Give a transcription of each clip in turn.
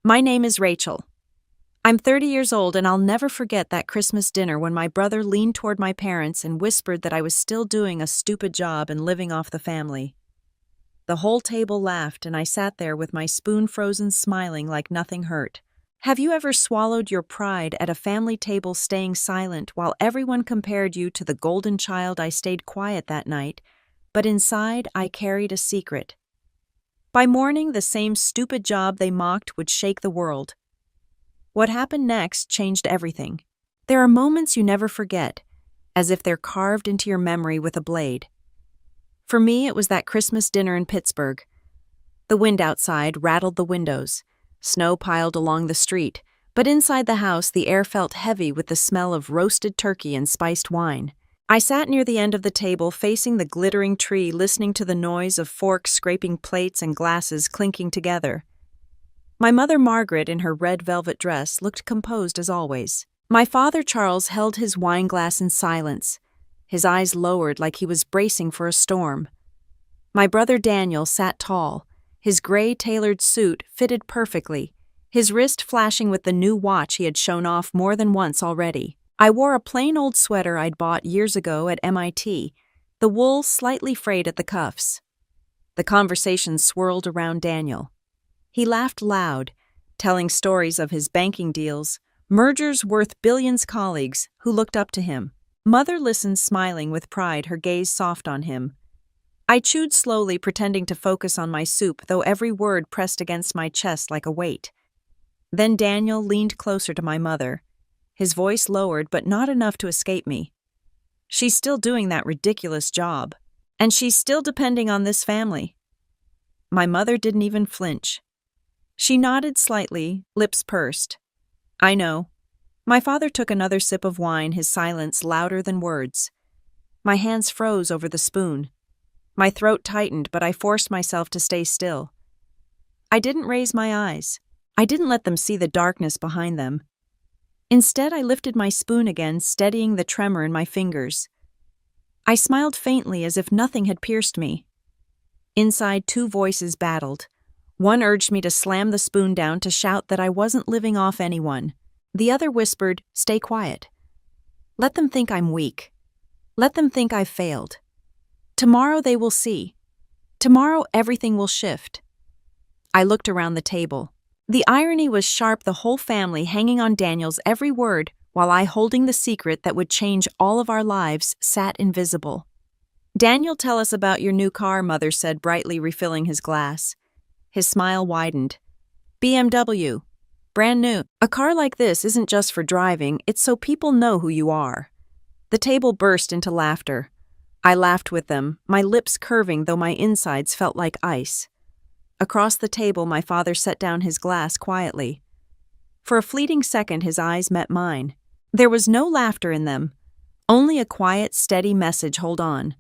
My name is Rachel. I'm 30 years old, and I'll never forget that Christmas dinner when my brother leaned toward my parents and whispered that I was still doing a stupid job and living off the family. The whole table laughed, and I sat there with my spoon frozen, smiling like nothing hurt. Have you ever swallowed your pride at a family table, staying silent while everyone compared you to the golden child? I stayed quiet that night, but inside I carried a secret. By morning, the same stupid job they mocked would shake the world. What happened next changed everything. There are moments you never forget, as if they're carved into your memory with a blade. For me, it was that Christmas dinner in Pittsburgh. The wind outside rattled the windows. Snow piled along the street, but inside the house the air felt heavy with the smell of roasted turkey and spiced wine. I sat near the end of the table, facing the glittering tree, listening to the noise of forks scraping plates and glasses clinking together. My mother, Margaret, in her red velvet dress, looked composed as always. My father, Charles, held his wine glass in silence, his eyes lowered like he was bracing for a storm. My brother Daniel sat tall, his gray tailored suit fitted perfectly, his wrist flashing with the new watch he had shown off more than once already. I wore a plain old sweater I'd bought years ago at MIT, the wool slightly frayed at the cuffs. The conversation swirled around Daniel. He laughed loud, telling stories of his banking deals, mergers worth billions, colleagues who looked up to him. Mother listened, smiling with pride, her gaze soft on him. I chewed slowly, pretending to focus on my soup, though every word pressed against my chest like a weight. Then Daniel leaned closer to my mother. His voice lowered, but not enough to escape me. She's still doing that ridiculous job, and she's still depending on this family. My mother didn't even flinch. She nodded slightly, lips pursed. I know. My father took another sip of wine, his silence louder than words. My hands froze over the spoon. My throat tightened, but I forced myself to stay still. I didn't raise my eyes. I didn't let them see the darkness behind them. Instead, I lifted my spoon again, steadying the tremor in my fingers. I smiled faintly, as if nothing had pierced me. Inside, two voices battled. One urged me to slam the spoon down, to shout that I wasn't living off anyone. The other whispered, "Stay quiet. Let them think I'm weak. Let them think I've failed. Tomorrow they will see. Tomorrow everything will shift." I looked around the table. The irony was sharp, the whole family hanging on Daniel's every word, while I, holding the secret that would change all of our lives, sat invisible. "Daniel, tell us about your new car," Mother said, brightly refilling his glass. His smile widened. "BMW. Brand new. A car like this isn't just for driving, it's so people know who you are." The table burst into laughter. I laughed with them, my lips curving though my insides felt like ice. Across the table, my father set down his glass quietly. For a fleeting second, his eyes met mine. There was no laughter in them, only a quiet, steady message: hold on.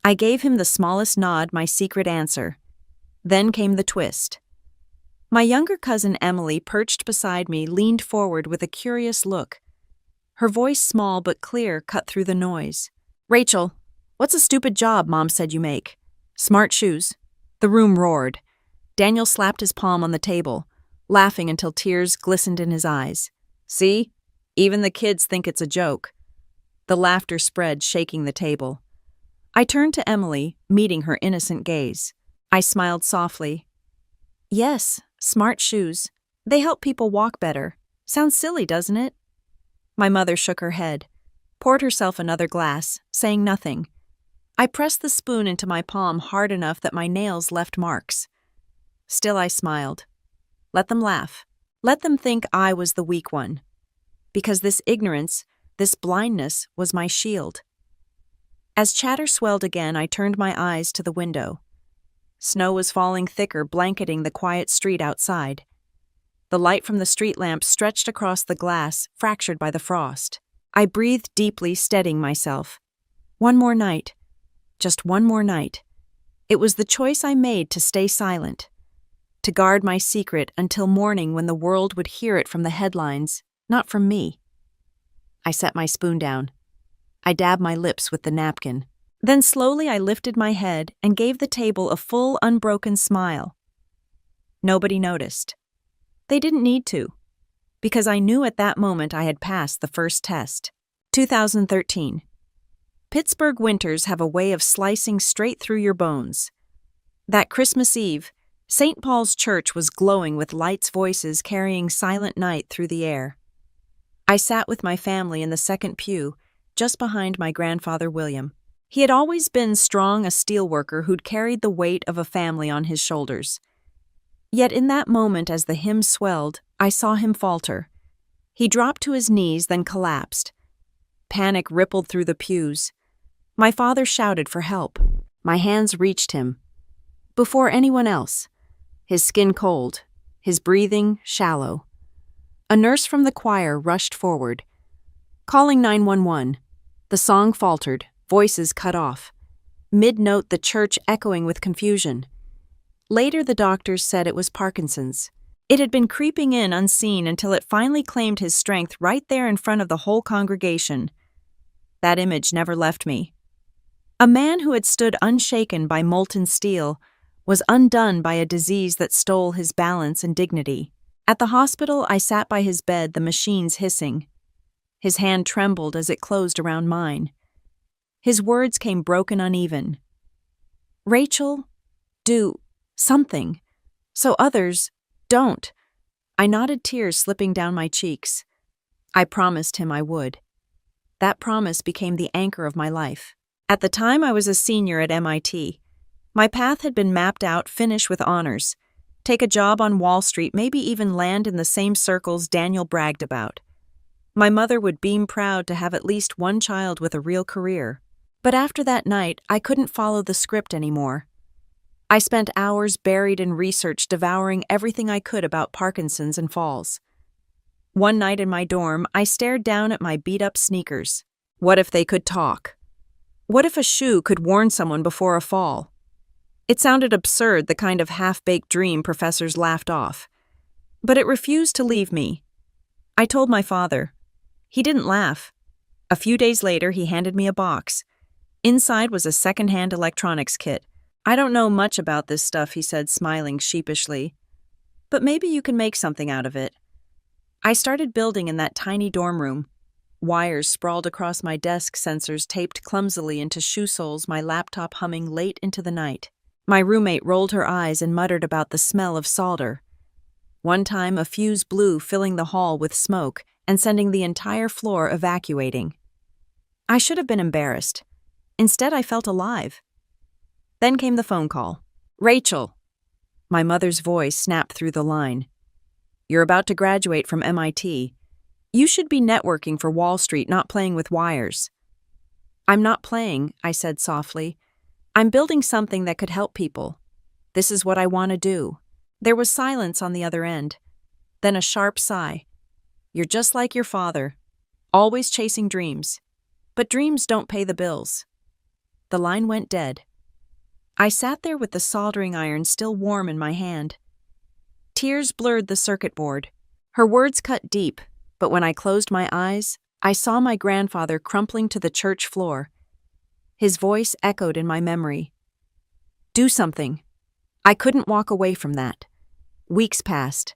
I gave him the smallest nod, my secret answer. Then came the twist. My younger cousin Emily, perched beside me, leaned forward with a curious look. Her voice, small but clear, cut through the noise. "Rachel, what's a stupid job Mom said you make?" "Smart shoes." The room roared. Daniel slapped his palm on the table, laughing until tears glistened in his eyes. "See? Even the kids think it's a joke." The laughter spread, shaking the table. I turned to Emily, meeting her innocent gaze. I smiled softly. "Yes, smart shoes. They help people walk better. Sounds silly, doesn't it?" My mother shook her head, poured herself another glass, saying nothing. I pressed the spoon into my palm hard enough that my nails left marks. Still, I smiled. Let them laugh. Let them think I was the weak one. Because this ignorance, this blindness, was my shield. As chatter swelled again, I turned my eyes to the window. Snow was falling thicker, blanketing the quiet street outside. The light from the street lamp stretched across the glass, fractured by the frost. I breathed deeply, steadying myself. One more night. Just one more night. It was the choice I made to stay silent, to guard my secret until morning, when the world would hear it from the headlines, not from me. I set my spoon down. I dabbed my lips with the napkin. Then slowly I lifted my head and gave the table a full, unbroken smile. Nobody noticed. They didn't need to, because I knew at that moment I had passed the first test. 2013. Pittsburgh winters have a way of slicing straight through your bones. That Christmas Eve, St. Paul's Church was glowing with lights' voices carrying Silent Night through the air. I sat with my family in the second pew, just behind my grandfather William. He had always been strong, a steelworker who'd carried the weight of a family on his shoulders. Yet in that moment as the hymn swelled, I saw him falter. He dropped to his knees, then collapsed. Panic rippled through the pews. My father shouted for help. My hands reached him. Before anyone else. His skin cold, his breathing shallow. A nurse from the choir rushed forward. Calling 911. The song faltered, voices cut off. Mid-note, the church echoing with confusion. Later, the doctors said it was Parkinson's. It had been creeping in unseen until it finally claimed his strength right there in front of the whole congregation. That image never left me. A man who had stood unshaken by molten steel was undone by a disease that stole his balance and dignity. At the hospital, I sat by his bed, the machines hissing. His hand trembled as it closed around mine. His words came broken, uneven. "Rachel, do something, so others don't." I nodded, tears slipping down my cheeks. I promised him I would. That promise became the anchor of my life. At the time, I was a senior at MIT. My path had been mapped out, finish with honors. Take a job on Wall Street, maybe even land in the same circles Daniel bragged about. My mother would beam proud to have at least one child with a real career. But after that night, I couldn't follow the script anymore. I spent hours buried in research, devouring everything I could about Parkinson's and falls. One night in my dorm, I stared down at my beat-up sneakers. What if they could talk? What if a shoe could warn someone before a fall? It sounded absurd, the kind of half-baked dream professors laughed off. But it refused to leave me. I told my father. He didn't laugh. A few days later, he handed me a box. Inside was a second-hand electronics kit. "I don't know much about this stuff," he said, smiling sheepishly. "But maybe you can make something out of it." I started building in that tiny dorm room. Wires sprawled across my desk, sensors taped clumsily into shoe soles, my laptop humming late into the night. My roommate rolled her eyes and muttered about the smell of solder. One time, a fuse blew, filling the hall with smoke and sending the entire floor evacuating. I should have been embarrassed. Instead, I felt alive. Then came the phone call. "Rachel." My mother's voice snapped through the line. "You're about to graduate from MIT. You should be networking for Wall Street, not playing with wires." "I'm not playing," I said softly. "I'm building something that could help people. This is what I want to do." There was silence on the other end. Then a sharp sigh. "You're just like your father, always chasing dreams. But dreams don't pay the bills." The line went dead. I sat there with the soldering iron still warm in my hand. Tears blurred the circuit board. Her words cut deep, but when I closed my eyes, I saw my grandfather crumpling to the church floor. His voice echoed in my memory. "Do something." I couldn't walk away from that. Weeks passed.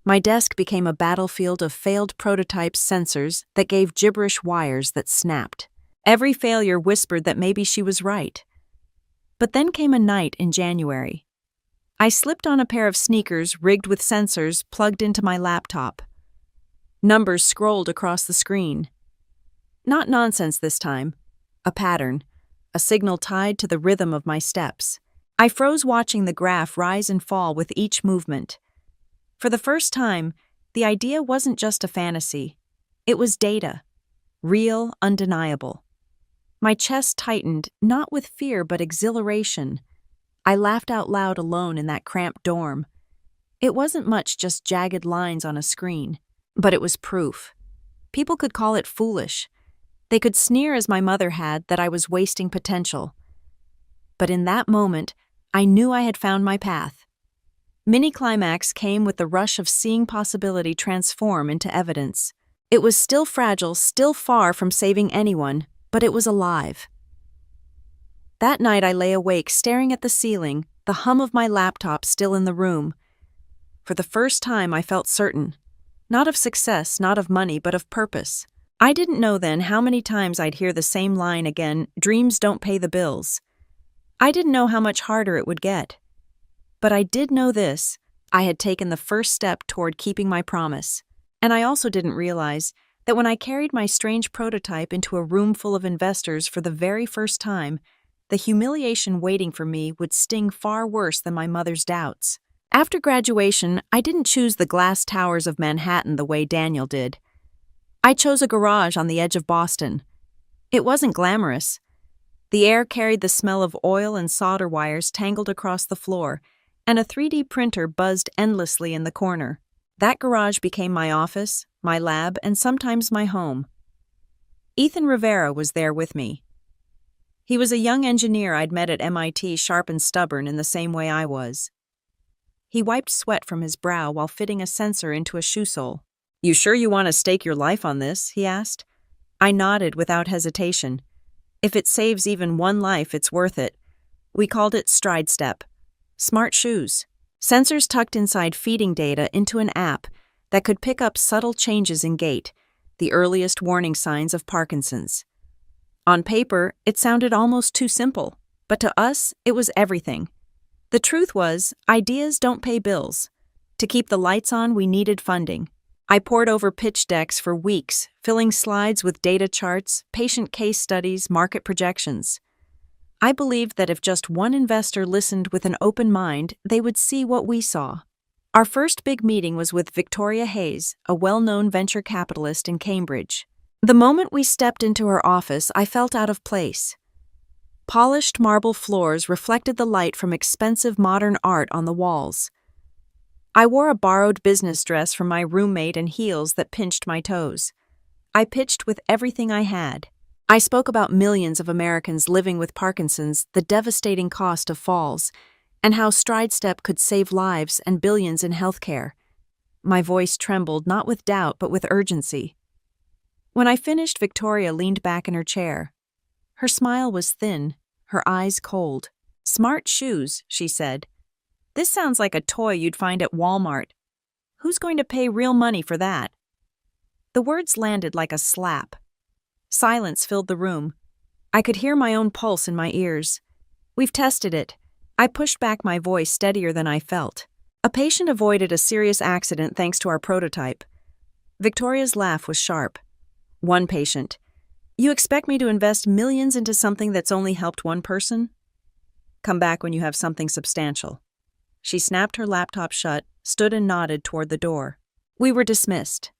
My desk became a battlefield of failed prototype sensors that gave gibberish wires that snapped. Every failure whispered that maybe she was right. But then came a night in January. I slipped on a pair of sneakers rigged with sensors plugged into my laptop. Numbers scrolled across the screen. Not nonsense this time. A pattern. A signal tied to the rhythm of my steps. I froze, watching the graph rise and fall with each movement. For the first time, the idea wasn't just a fantasy. It was data. Real, undeniable. My chest tightened, not with fear but exhilaration. I laughed out loud alone in that cramped dorm. It wasn't much, just jagged lines on a screen. But it was proof. People could call it foolish. They could sneer, as my mother had, that I was wasting potential. But in that moment, I knew I had found my path. Mini-climax came with the rush of seeing possibility transform into evidence. It was still fragile, still far from saving anyone, but it was alive. That night I lay awake, staring at the ceiling, the hum of my laptop still in the room. For the first time, I felt certain. Not of success, not of money, but of purpose. I didn't know then how many times I'd hear the same line again, "Dreams don't pay the bills." I didn't know how much harder it would get. But I did know this: I had taken the first step toward keeping my promise. And I also didn't realize that when I carried my strange prototype into a room full of investors for the very first time, the humiliation waiting for me would sting far worse than my mother's doubts. After graduation, I didn't choose the glass towers of Manhattan the way Daniel did. I chose a garage on the edge of Boston. It wasn't glamorous. The air carried the smell of oil and solder wires tangled across the floor, and a 3D printer buzzed endlessly in the corner. That garage became my office, my lab, and sometimes my home. Ethan Rivera was there with me. He was a young engineer I'd met at MIT, sharp and stubborn in the same way I was. He wiped sweat from his brow while fitting a sensor into a shoe sole. "You sure you want to stake your life on this?" he asked. I nodded without hesitation. If it saves even one life, it's worth it. We called it Stride Step. Smart shoes. Sensors tucked inside feeding data into an app that could pick up subtle changes in gait, the earliest warning signs of Parkinson's. On paper, it sounded almost too simple, but to us, it was everything. The truth was, ideas don't pay bills. To keep the lights on, we needed funding. I pored over pitch decks for weeks, filling slides with data charts, patient case studies, market projections. I believed that if just one investor listened with an open mind, they would see what we saw. Our first big meeting was with Victoria Hayes, a well-known venture capitalist in Cambridge. The moment we stepped into her office, I felt out of place. Polished marble floors reflected the light from expensive modern art on the walls. I wore a borrowed business dress from my roommate and heels that pinched my toes. I pitched with everything I had. I spoke about millions of Americans living with Parkinson's, the devastating cost of falls, and how Stride Step could save lives and billions in healthcare. My voice trembled not with doubt but with urgency. When I finished, Victoria leaned back in her chair. Her smile was thin, her eyes cold. "Smart shoes," she said. "This sounds like a toy you'd find at Walmart. Who's going to pay real money for that?" The words landed like a slap. Silence filled the room. I could hear my own pulse in my ears. "We've tested it." I pushed back my voice steadier than I felt. "A patient avoided a serious accident thanks to our prototype." Victoria's laugh was sharp. "One patient. You expect me to invest millions into something that's only helped one person? Come back when you have something substantial." She snapped her laptop shut, stood and nodded toward the door. We were dismissed.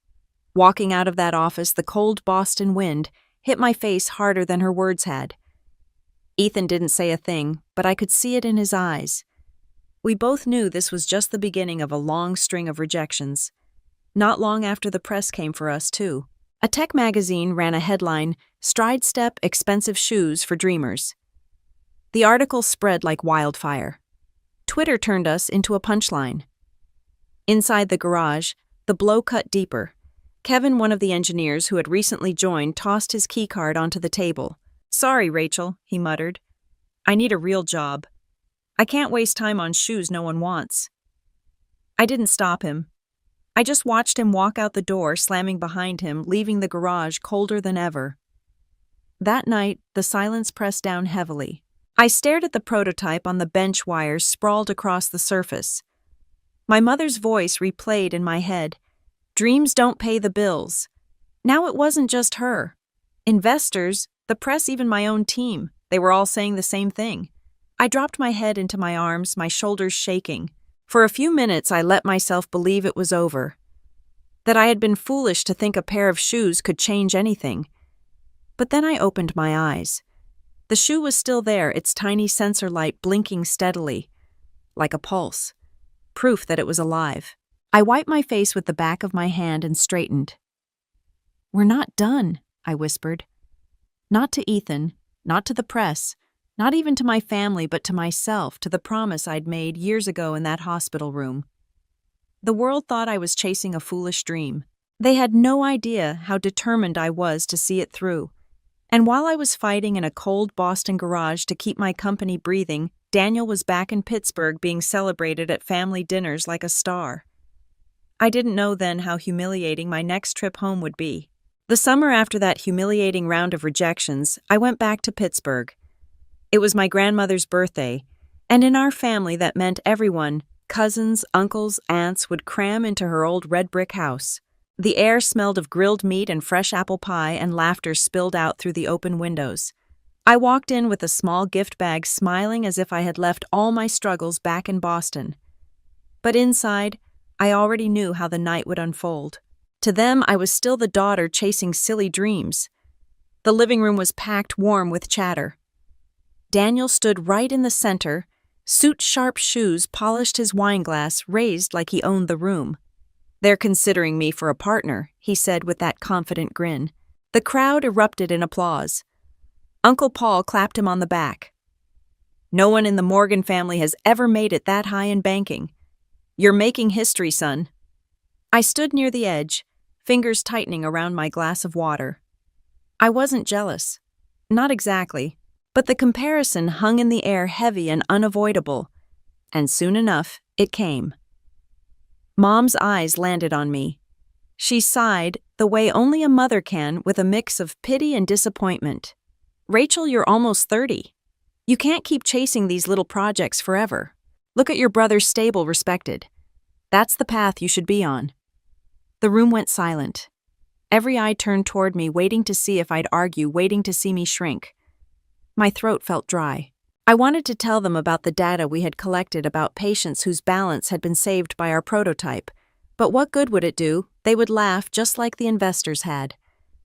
Walking out of that office, the cold Boston wind hit my face harder than her words had. Ethan didn't say a thing, but I could see it in his eyes. We both knew this was just the beginning of a long string of rejections. Not long after, the press came for us, too. A tech magazine ran a headline, "Stride Step Expensive Shoes for Dreamers." The article spread like wildfire. Twitter turned us into a punchline. Inside the garage, the blow cut deeper. Kevin, one of the engineers who had recently joined, tossed his keycard onto the table. "Sorry, Rachel," he muttered. "I need a real job. I can't waste time on shoes no one wants." I didn't stop him. I just watched him walk out the door, slamming behind him, leaving the garage colder than ever. That night, the silence pressed down heavily. I stared at the prototype on the bench wires sprawled across the surface. My mother's voice replayed in my head. Dreams don't pay the bills. Now it wasn't just her. Investors, the press, even my own team, they were all saying the same thing. I dropped my head into my arms, my shoulders shaking. For a few minutes, I let myself believe it was over. That I had been foolish to think a pair of shoes could change anything. But then I opened my eyes. The shoe was still there, its tiny sensor light blinking steadily, like a pulse, proof that it was alive. I wiped my face with the back of my hand and straightened. "We're not done," I whispered. Not to Ethan, not to the press, not even to my family, but to myself, to the promise I'd made years ago in that hospital room. The world thought I was chasing a foolish dream. They had no idea how determined I was to see it through. And while I was fighting in a cold Boston garage to keep my company breathing, Daniel was back in Pittsburgh being celebrated at family dinners like a star. I didn't know then how humiliating my next trip home would be. The summer after that humiliating round of rejections, I went back to Pittsburgh. It was my grandmother's birthday, and in our family that meant everyone, cousins, uncles, aunts, would cram into her old red brick house. The air smelled of grilled meat and fresh apple pie, and laughter spilled out through the open windows. I walked in with a small gift bag, smiling as if I had left all my struggles back in Boston. But inside, I already knew how the night would unfold. To them, I was still the daughter chasing silly dreams. The living room was packed warm with chatter. Daniel stood right in the center, suit-sharp shoes, polished his wineglass, raised like he owned the room. "They're considering me for a partner," he said with that confident grin. The crowd erupted in applause. Uncle Paul clapped him on the back. "No one in the Morgan family has ever made it that high in banking. You're making history, son." I stood near the edge, fingers tightening around my glass of water. I wasn't jealous. Not exactly. But the comparison hung in the air heavy and unavoidable. And soon enough, it came. Mom's eyes landed on me. She sighed, the way only a mother can, with a mix of pity and disappointment. "Rachel, you're almost 30. You can't keep chasing these little projects forever. Look at your brother's stable, respected. That's the path you should be on." The room went silent. Every eye turned toward me, waiting to see if I'd argue, waiting to see me shrink. My throat felt dry. I wanted to tell them about the data we had collected about patients whose balance had been saved by our prototype. But what good would it do? They would laugh just like the investors had.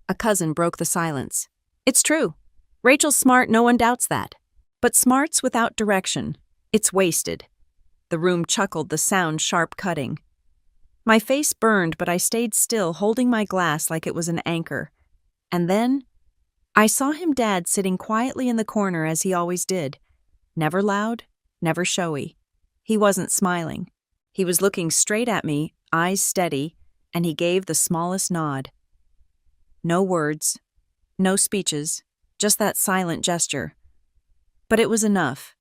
A cousin broke the silence. "It's true. Rachel's smart, no one doubts that. But smart's without direction. It's wasted." The room chuckled, the sound sharp cutting. My face burned, but I stayed still, holding my glass like it was an anchor. And then I saw Dad sitting quietly in the corner as he always did. Never loud, never showy. He wasn't smiling. He was looking straight at me, eyes steady, and he gave the smallest nod. No words, no speeches, just that silent gesture. But it was enough.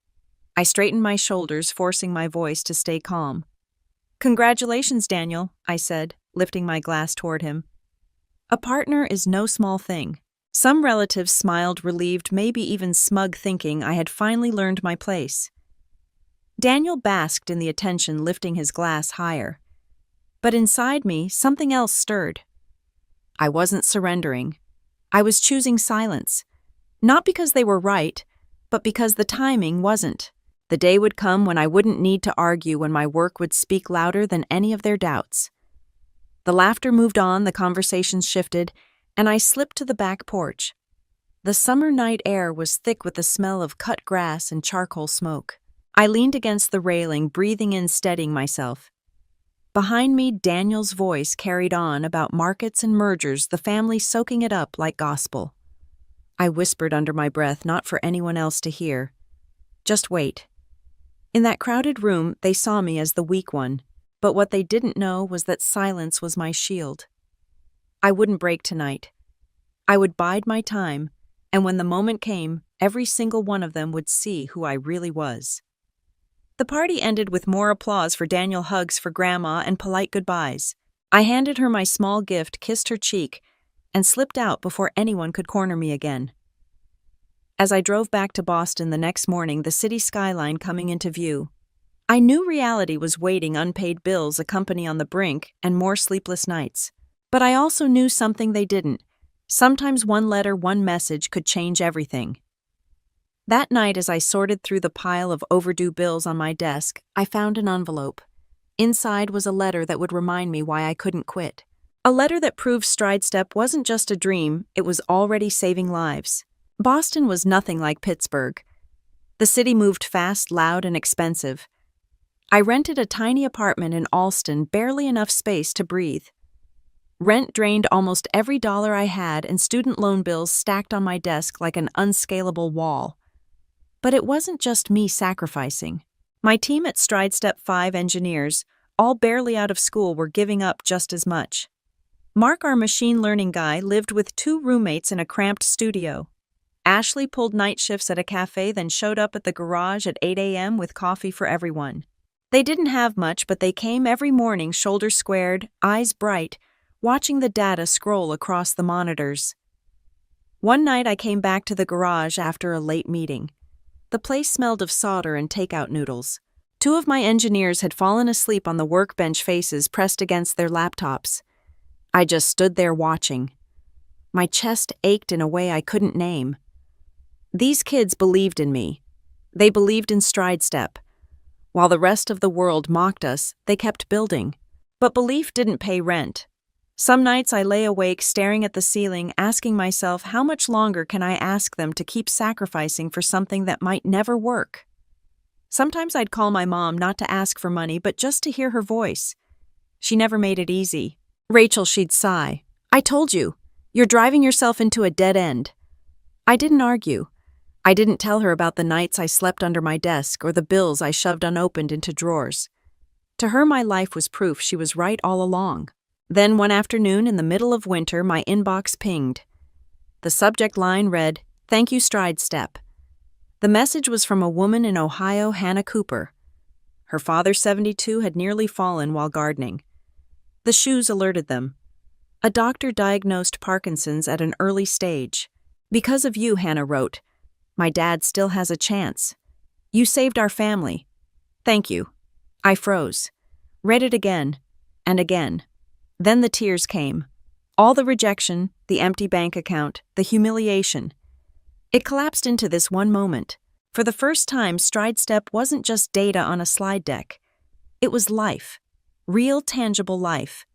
I straightened my shoulders, forcing my voice to stay calm. "Congratulations, Daniel," I said, lifting my glass toward him. A partner is no small thing. Some relatives smiled, relieved, maybe even smug, thinking I had finally learned my place. Daniel basked in the attention, lifting his glass higher. But inside me, something else stirred. I wasn't surrendering. I was choosing silence. Not because they were right, but because the timing wasn't. The day would come when I wouldn't need to argue, when my work would speak louder than any of their doubts. The laughter moved on, the conversations shifted, and I slipped to the back porch. The summer night air was thick with the smell of cut grass and charcoal smoke. I leaned against the railing, breathing in, steadying myself. Behind me, Daniel's voice carried on about markets and mergers, the family soaking it up like gospel. I whispered under my breath, not for anyone else to hear. "Just wait." In that crowded room, they saw me as the weak one, but what they didn't know was that silence was my shield. I wouldn't break tonight. I would bide my time, and when the moment came, every single one of them would see who I really was. The party ended with more applause for Daniel, hugs for Grandma, and polite goodbyes. I handed her my small gift, kissed her cheek, and slipped out before anyone could corner me again. As I drove back to Boston the next morning, the city skyline coming into view, I knew reality was waiting, unpaid bills, a company on the brink, and more sleepless nights. But I also knew something they didn't. Sometimes one letter, one message could change everything. That night, as I sorted through the pile of overdue bills on my desk, I found an envelope. Inside was a letter that would remind me why I couldn't quit. A letter that proved StrideStep wasn't just a dream, it was already saving lives. Boston was nothing like Pittsburgh. The city moved fast, loud, and expensive. I rented a tiny apartment in Allston, barely enough space to breathe. Rent drained almost every dollar I had, and student loan bills stacked on my desk like an unscalable wall. But it wasn't just me sacrificing. My team at StrideStep 5 engineers, all barely out of school, were giving up just as much. Mark, our machine learning guy, lived with 2 roommates in a cramped studio. Ashley pulled night shifts at a cafe, then showed up at the garage at 8 a.m. with coffee for everyone. They didn't have much, but they came every morning, shoulders squared, eyes bright, watching the data scroll across the monitors. One night I came back to the garage after a late meeting. The place smelled of solder and takeout noodles. Two of my engineers had fallen asleep on the workbench, faces pressed against their laptops. I just stood there watching. My chest ached in a way I couldn't name. These kids believed in me. They believed in StrideStep. While the rest of the world mocked us, they kept building. But belief didn't pay rent. Some nights I lay awake staring at the ceiling, asking myself, how much longer can I ask them to keep sacrificing for something that might never work? Sometimes I'd call my mom, not to ask for money, but just to hear her voice. She never made it easy. "Rachel," she'd sigh. "I told you. You're driving yourself into a dead end." I didn't argue. I didn't tell her about the nights I slept under my desk or the bills I shoved unopened into drawers. To her, my life was proof she was right all along. Then one afternoon in the middle of winter, my inbox pinged. The subject line read, "Thank you, StrideStep." The message was from a woman in Ohio, Hannah Cooper. Her father, 72, had nearly fallen while gardening. The shoes alerted them. A doctor diagnosed Parkinson's at an early stage. "Because of you," Hannah wrote, "my dad still has a chance. You saved our family. Thank you." I froze. Read it again, and again. Then the tears came. All the rejection, the empty bank account, the humiliation. It collapsed into this one moment. For the first time, StrideStep wasn't just data on a slide deck. It was life. Real, tangible life.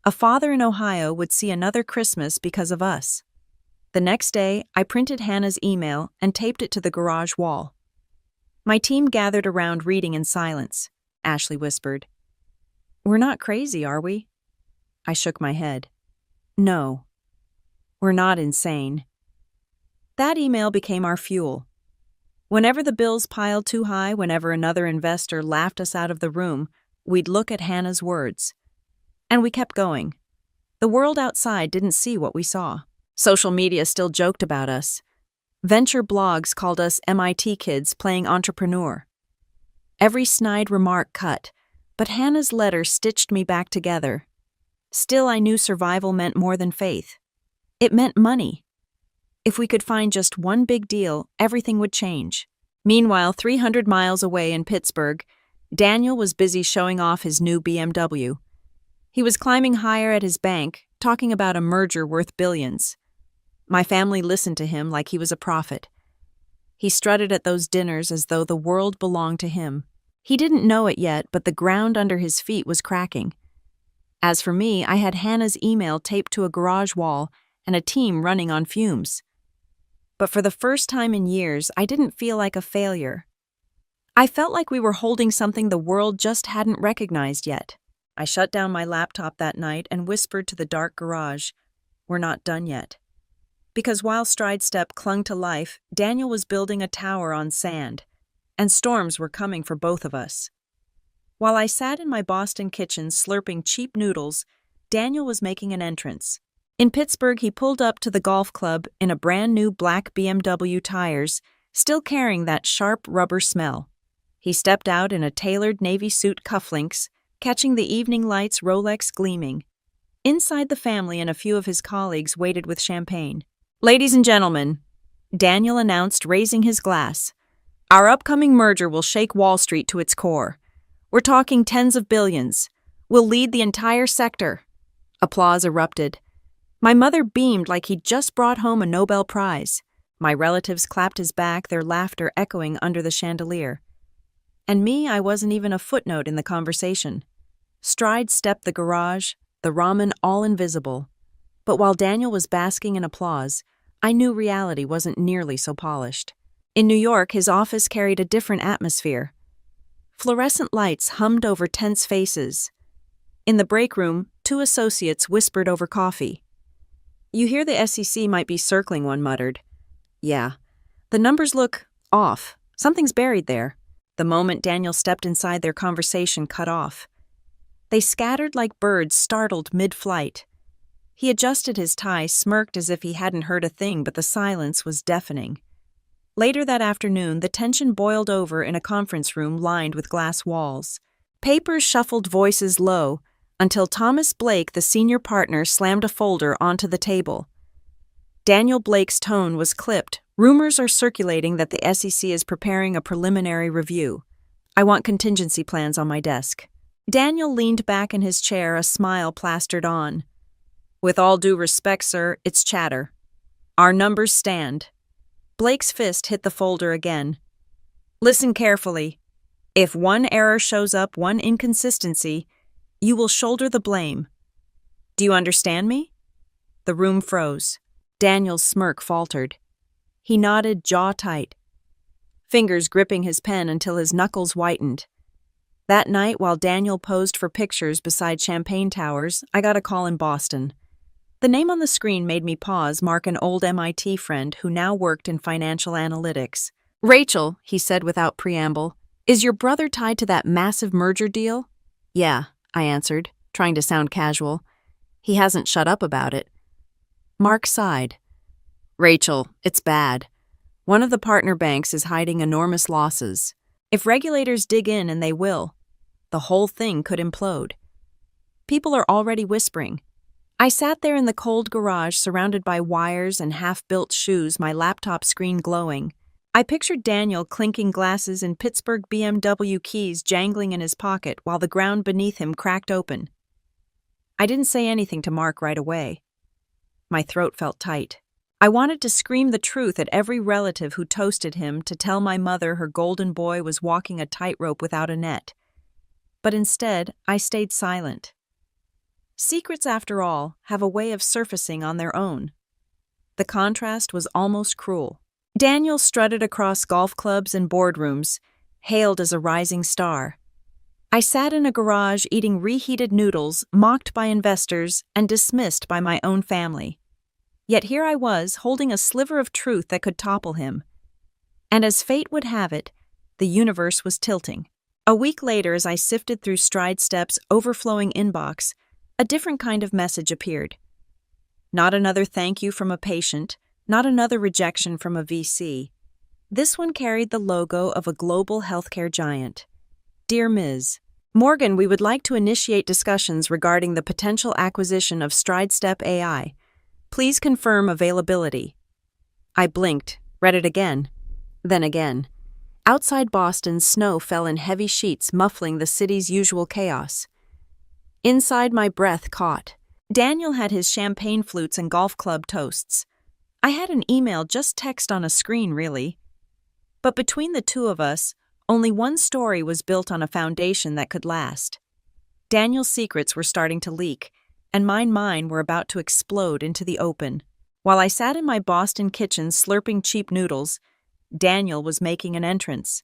A father in Ohio would see another Christmas because of us. The next day, I printed Hannah's email and taped it to the garage wall. My team gathered around reading in silence. Ashley whispered, "We're not crazy, are we?" I shook my head. "No, we're not insane." That email became our fuel. Whenever the bills piled too high, whenever another investor laughed us out of the room, we'd look at Hannah's words. And we kept going. The world outside didn't see what we saw. Social media still joked about us. Venture blogs called us MIT kids playing entrepreneur. Every snide remark cut, but Hannah's letter stitched me back together. Still, I knew survival meant more than faith. It meant money. If we could find just one big deal, everything would change. Meanwhile, 300 miles away in Pittsburgh, Daniel was busy showing off his new BMW. He was climbing higher at his bank, talking about a merger worth billions. My family listened to him like he was a prophet. He strutted at those dinners as though the world belonged to him. He didn't know it yet, but the ground under his feet was cracking. As for me, I had Hannah's email taped to a garage wall and a team running on fumes. But for the first time in years, I didn't feel like a failure. I felt like we were holding something the world just hadn't recognized yet. I shut down my laptop that night and whispered to the dark garage, "We're not done yet." Because while StrideStep clung to life, Daniel was building a tower on sand, and storms were coming for both of us. While I sat in my Boston kitchen slurping cheap noodles, Daniel was making an entrance. In Pittsburgh, he pulled up to the golf club in a brand new black BMW tires, still carrying that sharp rubber smell. He stepped out in a tailored navy suit, cufflinks, catching the evening lights, Rolex gleaming. Inside, the family and a few of his colleagues waited with champagne. "Ladies and gentlemen," Daniel announced, raising his glass, "our upcoming merger will shake Wall Street to its core. We're talking tens of billions. We'll lead the entire sector." Applause erupted. My mother beamed like he'd just brought home a Nobel Prize. My relatives clapped his back, their laughter echoing under the chandelier. And me, I wasn't even a footnote in the conversation. StrideStep, the garage, the ramen, all invisible. But while Daniel was basking in applause, I knew reality wasn't nearly so polished. In New York, his office carried a different atmosphere. Fluorescent lights hummed over tense faces. In the break room, two associates whispered over coffee. "You hear the SEC might be circling," one muttered. "Yeah. The numbers look off. Something's buried there." The moment Daniel stepped inside, their conversation cut off. They scattered like birds startled mid-flight. He adjusted his tie, smirked as if he hadn't heard a thing, but the silence was deafening. Later that afternoon, the tension boiled over in a conference room lined with glass walls. Papers shuffled, voices low, until Thomas Blake, the senior partner, slammed a folder onto the table. Daniel Blake's tone was clipped. Rumors are circulating that the SEC is preparing a preliminary review. I want contingency plans on my desk. Daniel leaned back in his chair, a smile plastered on. With all due respect, sir, it's chatter. Our numbers stand. Blake's fist hit the folder again. Listen carefully. If one error shows up, one inconsistency, you will shoulder the blame. Do you understand me? The room froze. Daniel's smirk faltered. He nodded, jaw tight, fingers gripping his pen until his knuckles whitened. That night, while Daniel posed for pictures beside champagne towers, I got a call in Boston. The name on the screen made me pause, mark an old MIT friend who now worked in financial analytics. Rachel, he said without preamble, is your brother tied to that massive merger deal? Yeah, I answered, trying to sound casual. He hasn't shut up about it. Mark sighed. Rachel, it's bad. One of the partner banks is hiding enormous losses. If regulators dig in, and they will, the whole thing could implode. People are already whispering. I sat there in the cold garage, surrounded by wires and half-built shoes, my laptop screen glowing. I pictured Daniel clinking glasses and Pittsburgh BMW keys jangling in his pocket while the ground beneath him cracked open. I didn't say anything to Mark right away. My throat felt tight. I wanted to scream the truth at every relative who toasted him, to tell my mother her golden boy was walking a tightrope without a net. But instead, I stayed silent. Secrets, after all, have a way of surfacing on their own. The contrast was almost cruel. Daniel strutted across golf clubs and boardrooms, hailed as a rising star. I sat in a garage eating reheated noodles, mocked by investors and dismissed by my own family. Yet here I was, holding a sliver of truth that could topple him. And as fate would have it, the universe was tilting. A week later, as I sifted through StrideStep's overflowing inbox, a different kind of message appeared. Not another thank you from a patient, not another rejection from a VC. This one carried the logo of a global healthcare giant. Dear Ms. Morgan, we would like to initiate discussions regarding the potential acquisition of StrideStep AI. Please confirm availability. I blinked, read it again, then again. Outside Boston, snow fell in heavy sheets, muffling the city's usual chaos. Inside, my breath caught. Daniel had his champagne flutes and golf club toasts. I had an email, just text on a screen, really. But between the two of us, only one story was built on a foundation that could last. Daniel's secrets were starting to leak, and mine were about to explode into the open. While I sat in my Boston kitchen slurping cheap noodles, Daniel was making an entrance.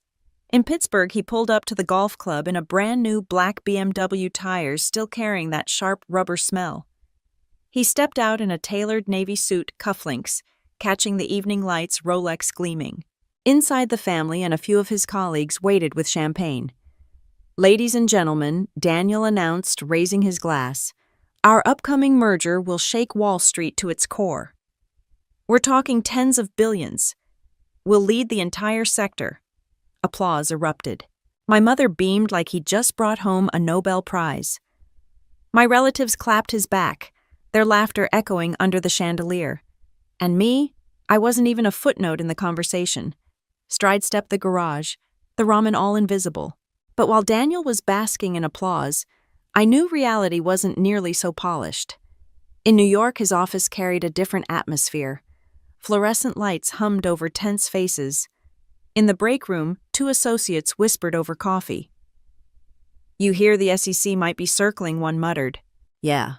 In Pittsburgh, he pulled up to the golf club in a brand new black BMW tires, still carrying that sharp rubber smell. He stepped out in a tailored navy suit, cufflinks, catching the evening lights, Rolex gleaming. Inside, the family and a few of his colleagues waited with champagne. Ladies and gentlemen, Daniel announced, raising his glass, our upcoming merger will shake Wall Street to its core. We're talking tens of billions. We'll lead the entire sector. Applause erupted. My mother beamed like he'd just brought home a Nobel Prize. My relatives clapped his back, their laughter echoing under the chandelier. And me, I wasn't even a footnote in the conversation. StrideStep the garage, the ramen all invisible. But while Daniel was basking in applause, I knew reality wasn't nearly so polished. In New York, his office carried a different atmosphere. Fluorescent lights hummed over tense faces. In the break room, two associates whispered over coffee. You hear the SEC might be circling, one muttered. Yeah.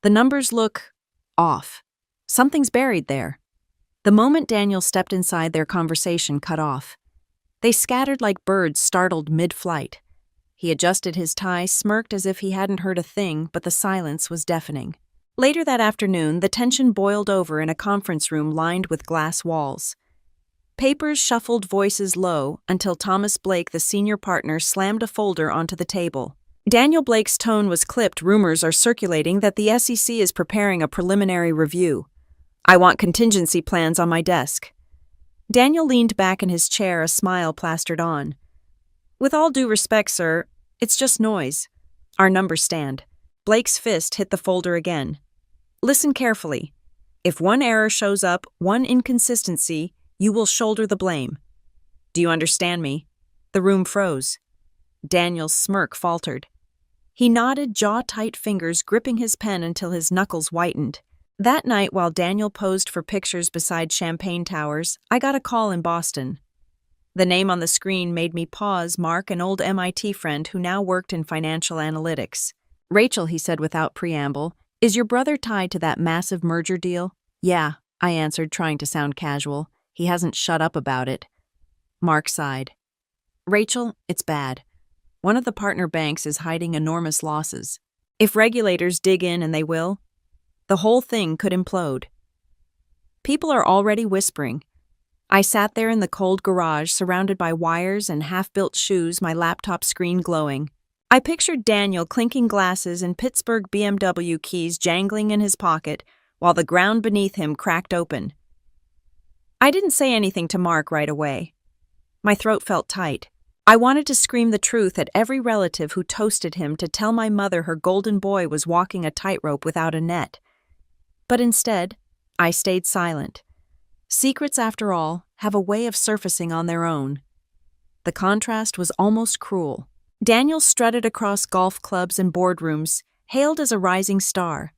The numbers look off. Something's buried there. The moment Daniel stepped inside, their conversation cut off. They scattered like birds startled mid-flight. He adjusted his tie, smirked as if he hadn't heard a thing, but the silence was deafening. Later that afternoon, the tension boiled over in a conference room lined with glass walls. Papers shuffled, voices low, until Thomas Blake, the senior partner, slammed a folder onto the table. Daniel Blake's tone was clipped. Rumors are circulating that the SEC is preparing a preliminary review. I want contingency plans on my desk. Daniel leaned back in his chair, a smile plastered on. With all due respect, sir, It's just noise. Our numbers stand. Blake's fist hit the folder again. Listen carefully. If one error shows up, one inconsistency, you will shoulder the blame. Do you understand me? The room froze. Daniel's smirk faltered. He nodded, jaw-tight fingers gripping his pen until his knuckles whitened. That night, while Daniel posed for pictures beside champagne towers, I got a call in Boston. The name on the screen made me pause. Mark, an old MIT friend who now worked in financial analytics. Rachel, he said without preamble, is your brother tied to that massive merger deal? Yeah, I answered, trying to sound casual. He hasn't shut up about it. Mark sighed. Rachel, it's bad. One of the partner banks is hiding enormous losses. If regulators dig in, and they will, the whole thing could implode. People are already whispering. I sat there in the cold garage, surrounded by wires and half-built shoes, my laptop screen glowing. I pictured Daniel clinking glasses and Pittsburgh BMW keys jangling in his pocket while the ground beneath him cracked open. I didn't say anything to Mark right away. My throat felt tight. I wanted to scream the truth at every relative who toasted him, to tell my mother her golden boy was walking a tightrope without a net. But instead, I stayed silent. Secrets, after all, have a way of surfacing on their own. The contrast was almost cruel. Daniel strutted across golf clubs and boardrooms, hailed as a rising star.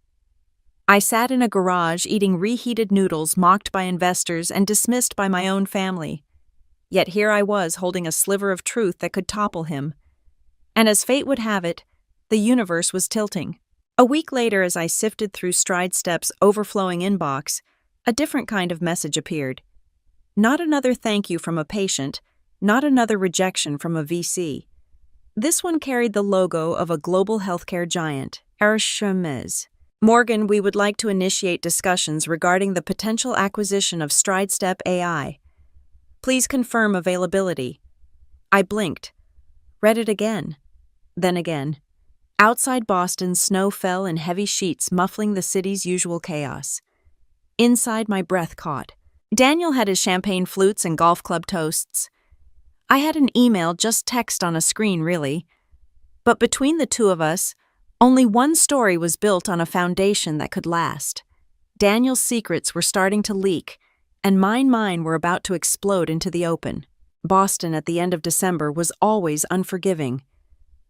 I sat in a garage eating reheated noodles, mocked by investors and dismissed by my own family. Yet here I was, holding a sliver of truth that could topple him. And as fate would have it, the universe was tilting. A week later, as I sifted through StrideStep's overflowing inbox, a different kind of message appeared. Not another thank you from a patient, not another rejection from a VC. This one carried the logo of a global healthcare giant, Hermes. Morgan, we would like to initiate discussions regarding the potential acquisition of StrideStep AI. Please confirm availability. I blinked, read it again, then again. Outside Boston, snow fell in heavy sheets, muffling the city's usual chaos. Inside, my breath caught. Daniel had his champagne flutes and golf club toasts. I had an email, just text on a screen, really. But between the two of us, only one story was built on a foundation that could last. Daniel's secrets were starting to leak, and mine were about to explode into the open. Boston at the end of December was always unforgiving.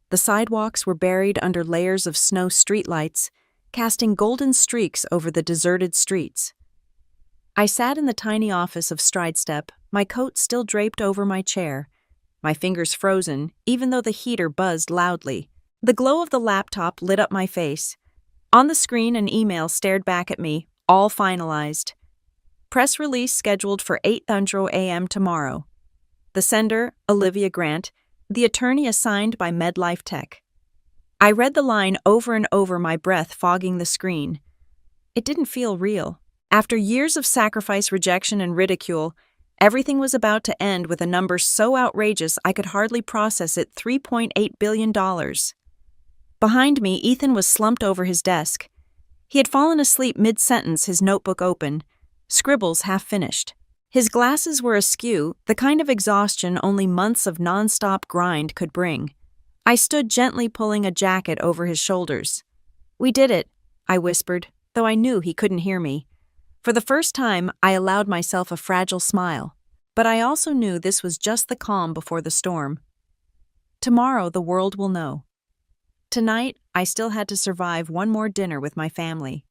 The sidewalks were buried under layers of snow streetlights, casting golden streaks over the deserted streets. I sat in the tiny office of StrideStep, my coat still draped over my chair, my fingers frozen, even though the heater buzzed loudly. The glow of the laptop lit up my face. On the screen, an email stared back at me, all finalized. Press release scheduled for 8:00 a.m. tomorrow. The sender, Olivia Grant, the attorney assigned by MedLife Tech. I read the line over and over, my breath fogging the screen. It didn't feel real. After years of sacrifice, rejection, and ridicule, everything was about to end with a number so outrageous I could hardly process it: $3.8 billion. Behind me, Ethan was slumped over his desk. He had fallen asleep mid-sentence, his notebook open, scribbles half-finished. His glasses were askew, the kind of exhaustion only months of non-stop grind could bring. I stood gently, pulling a jacket over his shoulders. "We did it," I whispered, though I knew he couldn't hear me. For the first time, I allowed myself a fragile smile. But I also knew this was just the calm before the storm. Tomorrow, the world will know. Tonight, I still had to survive one more dinner with my family.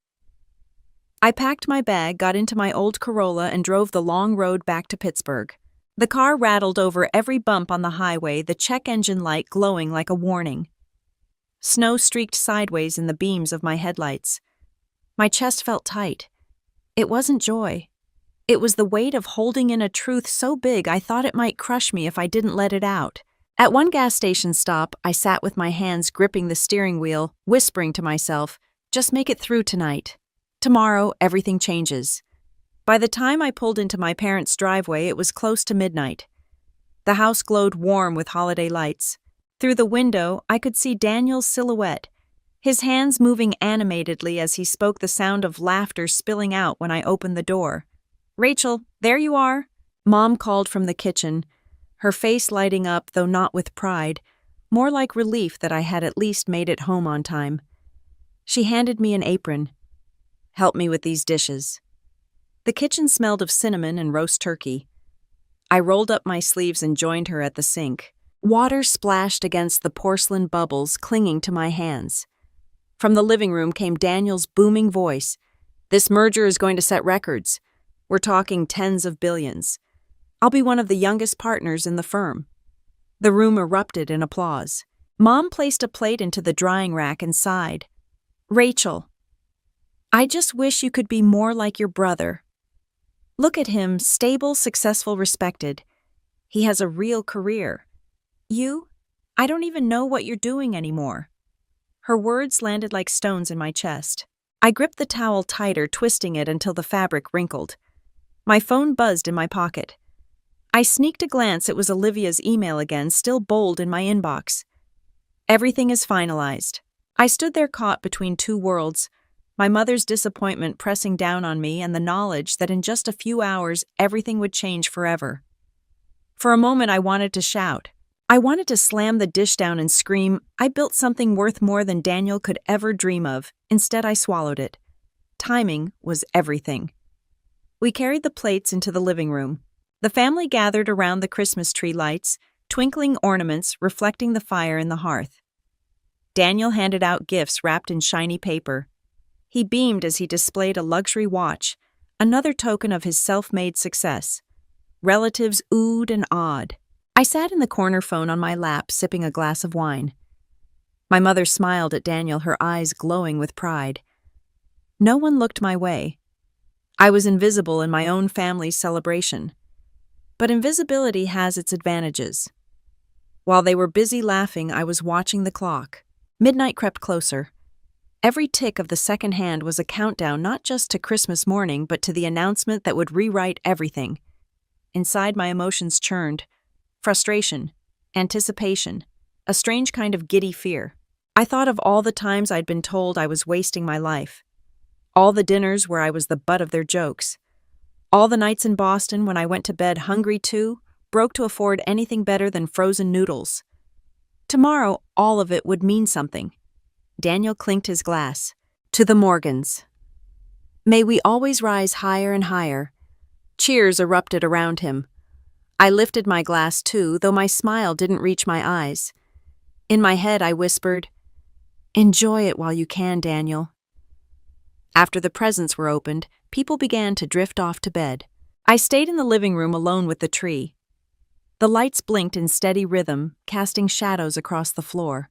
I packed my bag, got into my old Corolla, and drove the long road back to Pittsburgh. The car rattled over every bump on the highway, the check engine light glowing like a warning. Snow streaked sideways in the beams of my headlights. My chest felt tight. It wasn't joy. It was the weight of holding in a truth so big I thought it might crush me if I didn't let it out. At one gas station stop, I sat with my hands gripping the steering wheel, whispering to myself, just make it through tonight. Tomorrow, everything changes. By the time I pulled into my parents' driveway, it was close to midnight. The house glowed warm with holiday lights. Through the window, I could see Daniel's silhouette, his hands moving animatedly as he spoke, the sound of laughter spilling out when I opened the door. "Rachel, there you are," Mom called from the kitchen, her face lighting up, though not with pride, more like relief that I had at least made it home on time. She handed me an apron. "Help me with these dishes." The kitchen smelled of cinnamon and roast turkey. I rolled up my sleeves and joined her at the sink. Water splashed against the porcelain bubbles clinging to my hands. From the living room came Daniel's booming voice. "This merger is going to set records. We're talking tens of billions. I'll be one of the youngest partners in the firm." The room erupted in applause. Mom placed a plate into the drying rack and sighed. "Rachel, I just wish you could be more like your brother. Look at him, stable, successful, respected. He has a real career. You? I don't even know what you're doing anymore." Her words landed like stones in my chest. I gripped the towel tighter, twisting it until the fabric wrinkled. My phone buzzed in my pocket. I sneaked a glance. It was Olivia's email again, still bold in my inbox. "Everything is finalized." I stood there caught between two worlds, my mother's disappointment pressing down on me and the knowledge that in just a few hours everything would change forever. For a moment I wanted to shout. I wanted to slam the dish down and scream, I built something worth more than Daniel could ever dream of. Instead I swallowed it. Timing was everything. We carried the plates into the living room. The family gathered around the Christmas tree lights, twinkling ornaments reflecting the fire in the hearth. Daniel handed out gifts wrapped in shiny paper. He beamed as he displayed a luxury watch, another token of his self-made success. Relatives oohed and awed. I sat in the corner phone on my lap, sipping a glass of wine. My mother smiled at Daniel, her eyes glowing with pride. No one looked my way. I was invisible in my own family's celebration. But invisibility has its advantages. While they were busy laughing, I was watching the clock. Midnight crept closer. Every tick of the second hand was a countdown not just to Christmas morning, but to the announcement that would rewrite everything. Inside, my emotions churned. Frustration, anticipation, a strange kind of giddy fear. I thought of all the times I'd been told I was wasting my life. All the dinners where I was the butt of their jokes. All the nights in Boston when I went to bed hungry too, broke to afford anything better than frozen noodles. Tomorrow, all of it would mean something. Daniel clinked his glass. "To the Morgans. May we always rise higher and higher." Cheers erupted around him. I lifted my glass too, though my smile didn't reach my eyes. In my head, I whispered, "Enjoy it while you can, Daniel." After the presents were opened, people began to drift off to bed. I stayed in the living room alone with the tree. The lights blinked in steady rhythm, casting shadows across the floor.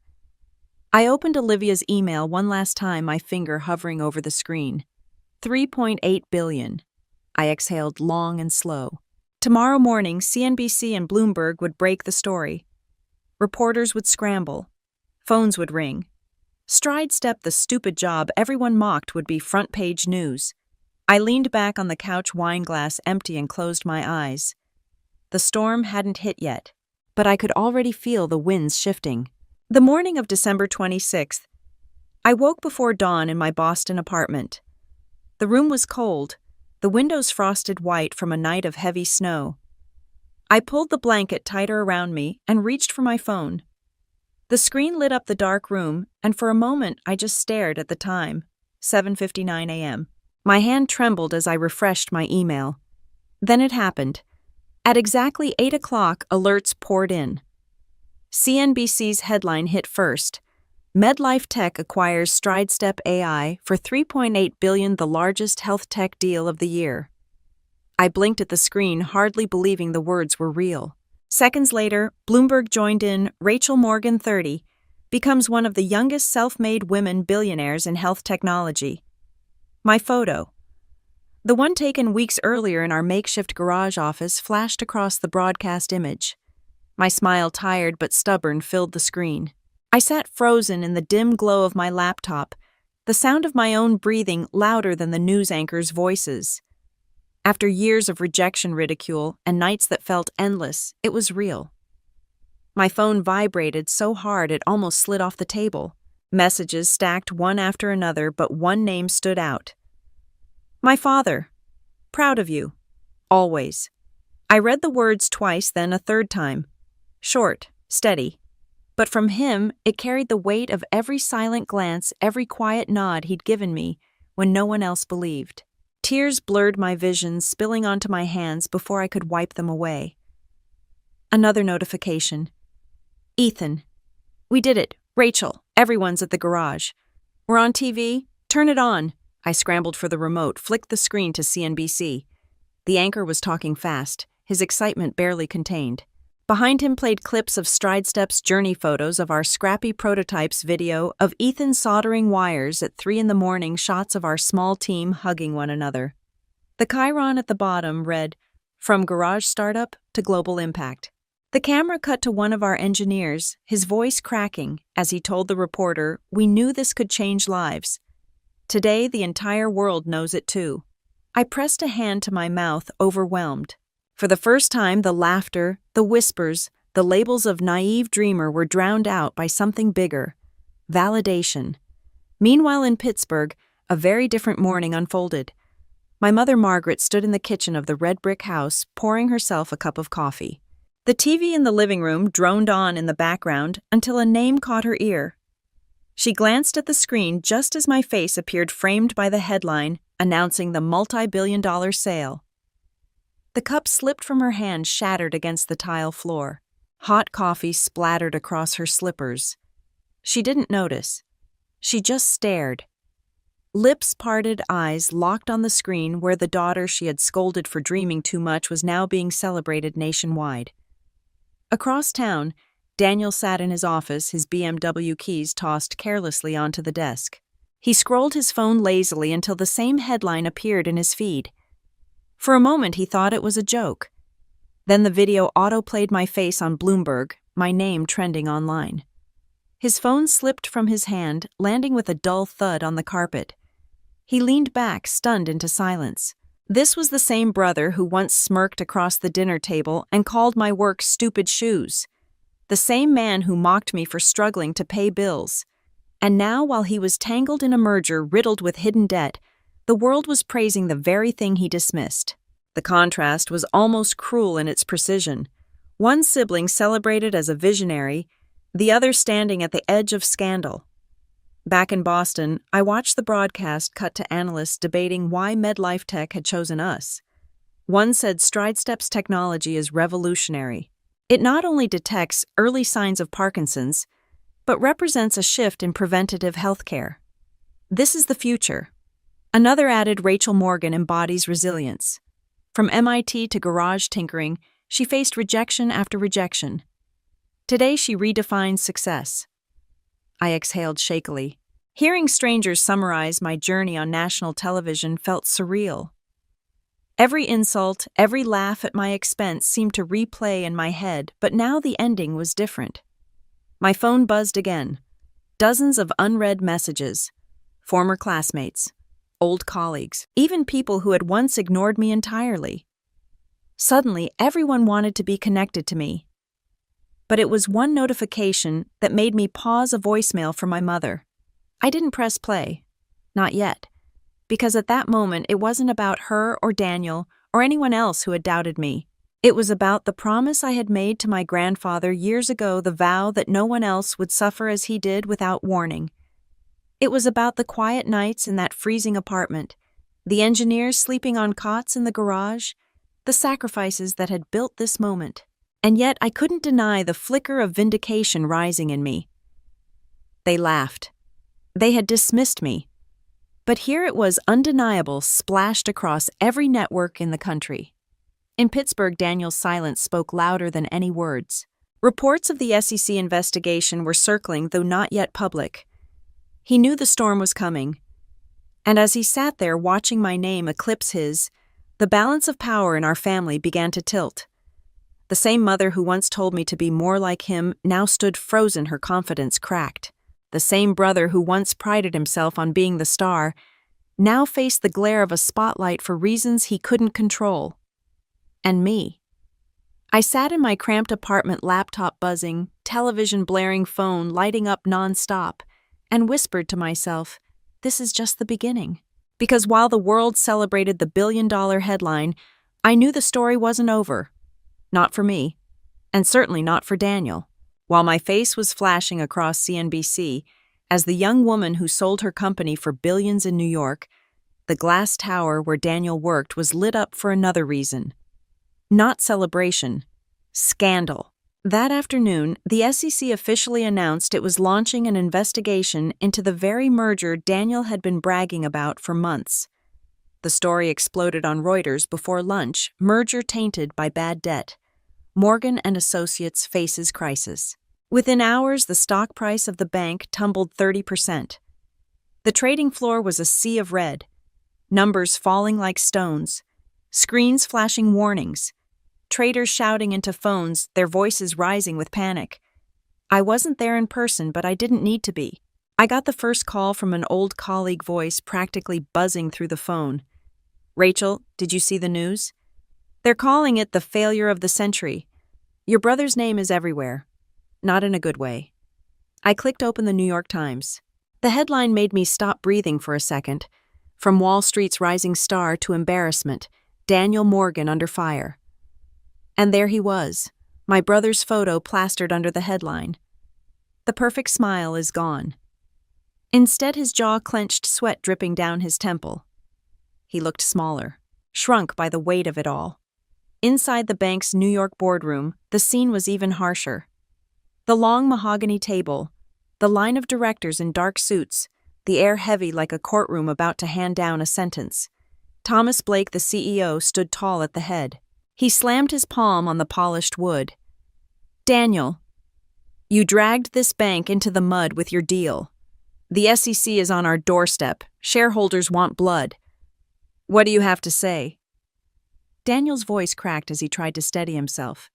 I opened Olivia's email one last time, my finger hovering over the screen. 3.8 billion. I exhaled long and slow. Tomorrow morning, CNBC and Bloomberg would break the story. Reporters would scramble. Phones would ring. Stride Step, the stupid job everyone mocked, would be front-page news. I leaned back on the couch, wine glass empty, and closed my eyes. The storm hadn't hit yet, but I could already feel the winds shifting. The morning of December 26th, I woke before dawn in my Boston apartment. The room was cold, the windows frosted white from a night of heavy snow. I pulled the blanket tighter around me and reached for my phone. The screen lit up the dark room, and for a moment I just stared at the time, 7:59 a.m. My hand trembled as I refreshed my email. Then it happened. At exactly 8 o'clock, alerts poured in. CNBC's headline hit first. MedLife Tech acquires StrideStep AI for $3.8 billion, the largest health tech deal of the year. I blinked at the screen, hardly believing the words were real. Seconds later, Bloomberg joined in. Rachel Morgan, 30, becomes one of the youngest self-made women billionaires in health technology. My photo, the one taken weeks earlier in our makeshift garage office, flashed across the broadcast image. My smile, tired but stubborn, filled the screen. I sat frozen in the dim glow of my laptop, the sound of my own breathing louder than the news anchors' voices. After years of rejection, ridicule, and nights that felt endless, it was real. My phone vibrated so hard it almost slid off the table. Messages stacked one after another, but one name stood out. My father. Proud of you. Always. I read the words twice, then a third time. Short, steady. But from him, it carried the weight of every silent glance, every quiet nod he'd given me when no one else believed. Tears blurred my vision, spilling onto my hands before I could wipe them away. Another notification. Ethan. We did it. Rachel. Everyone's at the garage. We're on TV. Turn it on. I scrambled for the remote, flicked the screen to CNBC. The anchor was talking fast, his excitement barely contained. Behind him played clips of Stridestep's journey photos of our scrappy prototypes, video of Ethan soldering wires at 3 a.m, shots of our small team hugging one another. The chyron at the bottom read, "From garage startup to global impact." The camera cut to one of our engineers, his voice cracking, as he told the reporter, "We knew this could change lives. Today, the entire world knows it too." I pressed a hand to my mouth, overwhelmed. For the first time, the laughter, the whispers, the labels of naive dreamer were drowned out by something bigger. Validation. Meanwhile in Pittsburgh, a very different morning unfolded. My mother Margaret stood in the kitchen of the red brick house, pouring herself a cup of coffee. The TV in the living room droned on in the background until a name caught her ear. She glanced at the screen just as my face appeared framed by the headline announcing the multi-billion-dollar sale. The cup slipped from her hand, shattered against the tile floor. Hot coffee splattered across her slippers. She didn't notice. She just stared. Lips parted, eyes locked on the screen where the daughter she had scolded for dreaming too much was now being celebrated nationwide. Across town, Daniel sat in his office, his BMW keys tossed carelessly onto the desk. He scrolled his phone lazily until the same headline appeared in his feed. For a moment he thought it was a joke. Then the video auto-played my face on Bloomberg, my name trending online. His phone slipped from his hand, landing with a dull thud on the carpet. He leaned back, stunned into silence. This was the same brother who once smirked across the dinner table and called my work stupid shoes. The same man who mocked me for struggling to pay bills. And now, while he was tangled in a merger riddled with hidden debt, the world was praising the very thing he dismissed. The contrast was almost cruel in its precision. One sibling celebrated as a visionary, the other standing at the edge of scandal. Back in Boston, I watched the broadcast cut to analysts debating why MedLife Tech had chosen us. One said Stridestep's technology is revolutionary. It not only detects early signs of Parkinson's, but represents a shift in preventative healthcare. This is the future. Another added Rachel Morgan embodies resilience. From MIT to garage tinkering, she faced rejection after rejection. Today she redefines success. I exhaled shakily. Hearing strangers summarize my journey on national television felt surreal. Every insult, every laugh at my expense seemed to replay in my head, but now the ending was different. My phone buzzed again. Dozens of unread messages. Former classmates, old colleagues, even people who had once ignored me entirely. Suddenly, everyone wanted to be connected to me. But it was one notification that made me pause a voicemail from my mother. I didn't press play. Not yet. Because at that moment, it wasn't about her or Daniel or anyone else who had doubted me. It was about the promise I had made to my grandfather years ago, the vow that no one else would suffer as he did without warning. It was about the quiet nights in that freezing apartment, the engineers sleeping on cots in the garage, the sacrifices that had built this moment. And yet I couldn't deny the flicker of vindication rising in me. They laughed. They had dismissed me. But here it was undeniable, splashed across every network in the country. In Pittsburgh, Daniel's silence spoke louder than any words. Reports of the SEC investigation were circling, though not yet public. He knew the storm was coming. And as he sat there watching my name eclipse his, the balance of power in our family began to tilt. The same mother who once told me to be more like him now stood frozen, her confidence cracked. The same brother who once prided himself on being the star now faced the glare of a spotlight for reasons he couldn't control. And me. I sat in my cramped apartment, laptop buzzing, television blaring, phone lighting up nonstop, and whispered to myself, this is just the beginning. Because while the world celebrated the billion-dollar headline, I knew the story wasn't over. Not for me, and certainly not for Daniel. while my face was flashing across CNBC as the young woman who sold her company for billions in New York, the glass tower where Daniel worked was lit up for another reason. Not celebration, scandal. That afternoon, the SEC officially announced it was launching an investigation into the very merger Daniel had been bragging about for months. The story exploded on Reuters before lunch, merger tainted by bad debt. Morgan & Associates faces crisis. Within hours, the stock price of the bank tumbled 30%. The trading floor was a sea of red, numbers falling like stones, screens flashing warnings, traders shouting into phones, their voices rising with panic. I wasn't there in person, but I didn't need to be. I got the first call from an old colleague voice practically buzzing through the phone. "Rachel, did you see the news? They're calling it the failure of the century. Your brother's name is everywhere. Not in a good way." I clicked open the New York Times. The headline made me stop breathing for a second. From Wall Street's rising star to embarrassment, Daniel Morgan under fire. And there he was, my brother's photo plastered under the headline. The perfect smile is gone. Instead, his jaw clenched, sweat dripping down his temple. He looked smaller, shrunk by the weight of it all. Inside the bank's New York boardroom, the scene was even harsher. The long mahogany table, the line of directors in dark suits, the air heavy like a courtroom about to hand down a sentence. Thomas Blake, the CEO, stood tall at the head. He slammed his palm on the polished wood. "Daniel, you dragged this bank into the mud with your deal. The SEC is on our doorstep. Shareholders want blood. What do you have to say?" Daniel's voice cracked as he tried to steady himself.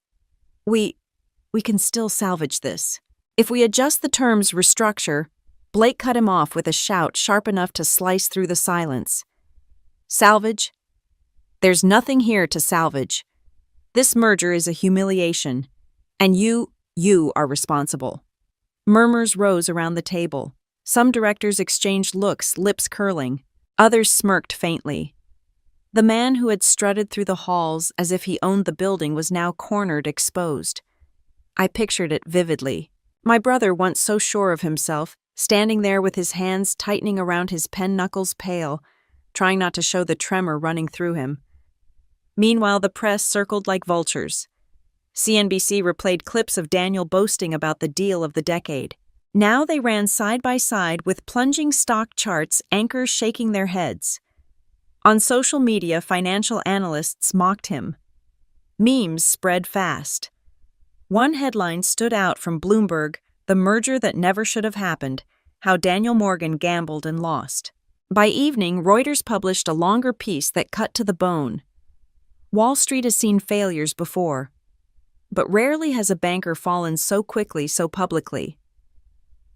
We can still salvage this. If we adjust the terms restructure." Blake cut him off with a shout sharp enough to slice through the silence. "Salvage? There's nothing here to salvage. This merger is a humiliation, and you are responsible." Murmurs rose around the table. Some directors exchanged looks, lips curling. Others smirked faintly. The man who had strutted through the halls as if he owned the building was now cornered, exposed. I pictured it vividly. My brother, once so sure of himself, standing there with his hands tightening around his pen knuckles pale, trying not to show the tremor running through him. Meanwhile, the press circled like vultures. CNBC replayed clips of Daniel boasting about the deal of the decade. Now they ran side by side with plunging stock charts, anchors shaking their heads. On social media, financial analysts mocked him. Memes spread fast. One headline stood out from Bloomberg: "The merger that never should have happened, how Daniel Morgan gambled and lost." By evening, Reuters published a longer piece that cut to the bone. Wall Street has seen failures before, but rarely has a banker fallen so quickly, so publicly.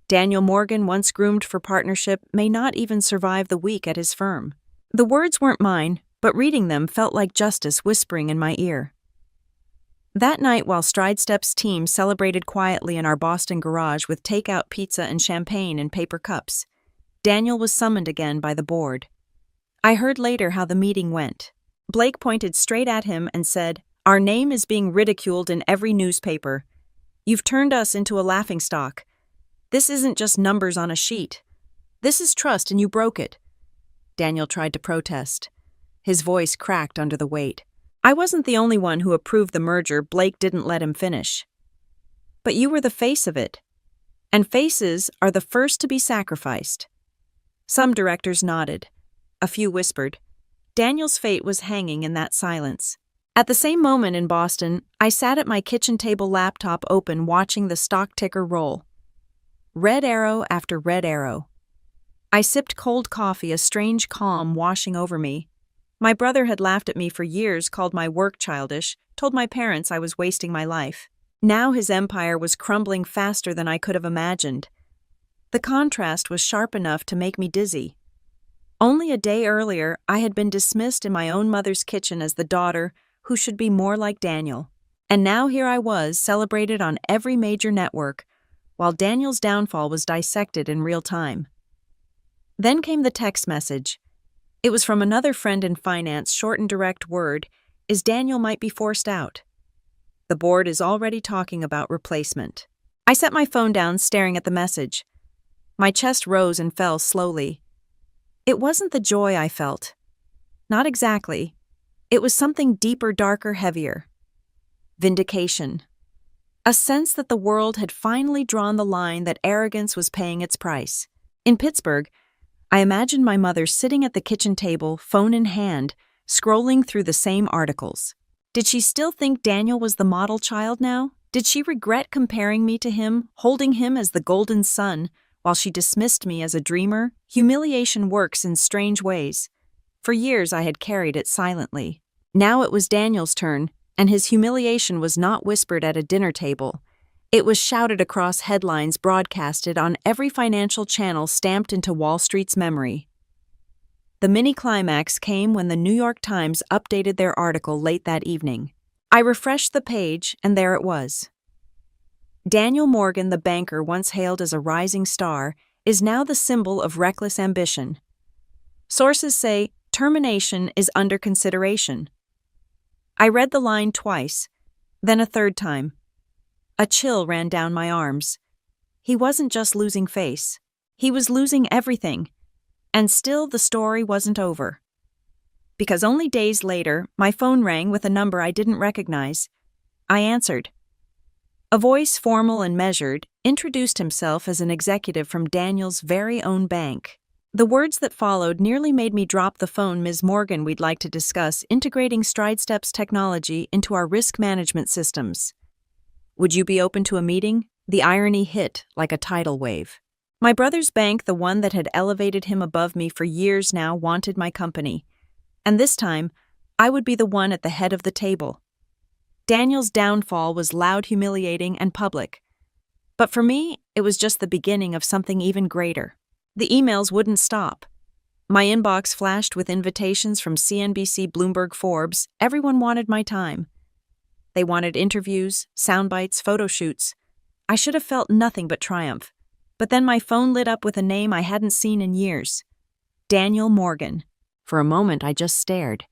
Daniel Morgan, once groomed for partnership, may not even survive the week at his firm. The words weren't mine, but reading them felt like justice whispering in my ear. That night, while Stridestep's team celebrated quietly in our Boston garage with takeout pizza and champagne in paper cups, Daniel was summoned again by the board. I heard later how the meeting went. Blake pointed straight at him and said, "Our name is being ridiculed in every newspaper. You've turned us into a laughingstock. This isn't just numbers on a sheet. This is trust, and you broke it." Daniel tried to protest. His voice cracked under the weight. I wasn't the only one who approved the merger. Blake didn't let him finish. "But you were the face of it. And faces are the first to be sacrificed." Some directors nodded. A few whispered. Daniel's fate was hanging in that silence. At the same moment in Boston, I sat at my kitchen table laptop open watching the stock ticker roll. Red arrow after red arrow. I sipped cold coffee, a strange calm washing over me. My brother had laughed at me for years, called my work childish, told my parents I was wasting my life. Now his empire was crumbling faster than I could have imagined. The contrast was sharp enough to make me dizzy. Only a day earlier, I had been dismissed in my own mother's kitchen as the daughter who should be more like Daniel. And now here I was, celebrated on every major network, while Daniel's downfall was dissected in real time. Then came the text message. It was from another friend in finance, short and direct word, is Daniel might be forced out. The board is already talking about replacement. I set my phone down, staring at the message. My chest rose and fell slowly. It wasn't the joy I felt. Not exactly. It was something deeper, darker, heavier. Vindication. A sense that the world had finally drawn the line, that arrogance was paying its price. In Pittsburgh, I imagined my mother sitting at the kitchen table, phone in hand, scrolling through the same articles. Did she still think Daniel was the model child now? Did she regret comparing me to him, holding him as the golden son, while she dismissed me as a dreamer? Humiliation works in strange ways. For years I had carried it silently. Now it was Daniel's turn, and his humiliation was not whispered at a dinner table. It was shouted across headlines, broadcasted on every financial channel, stamped into Wall Street's memory. The mini-climax came when the New York Times updated their article late that evening. I refreshed the page, and there it was. Daniel Morgan, the banker once hailed as a rising star, is now the symbol of reckless ambition. Sources say termination is under consideration. I read the line twice, then a third time. A chill ran down my arms. He wasn't just losing face. He was losing everything. And still the story wasn't over. Because only days later, my phone rang with a number I didn't recognize. I answered. A voice, formal and measured, introduced himself as an executive from Daniel's very own bank. The words that followed nearly made me drop the phone. "Ms. Morgan, we'd like to discuss integrating StrideStep's technology into our risk management systems. Would you be open to a meeting?" The irony hit like a tidal wave. My brother's bank, the one that had elevated him above me for years now, wanted my company. And this time, I would be the one at the head of the table. Daniel's downfall was loud, humiliating, and public. But for me, it was just the beginning of something even greater. The emails wouldn't stop. My inbox flashed with invitations from CNBC, Bloomberg, Forbes. Everyone wanted my time. They wanted interviews, sound bites, photo shoots. I should have felt nothing but triumph. But then my phone lit up with a name I hadn't seen in years. Daniel Morgan. For a moment, I just stared.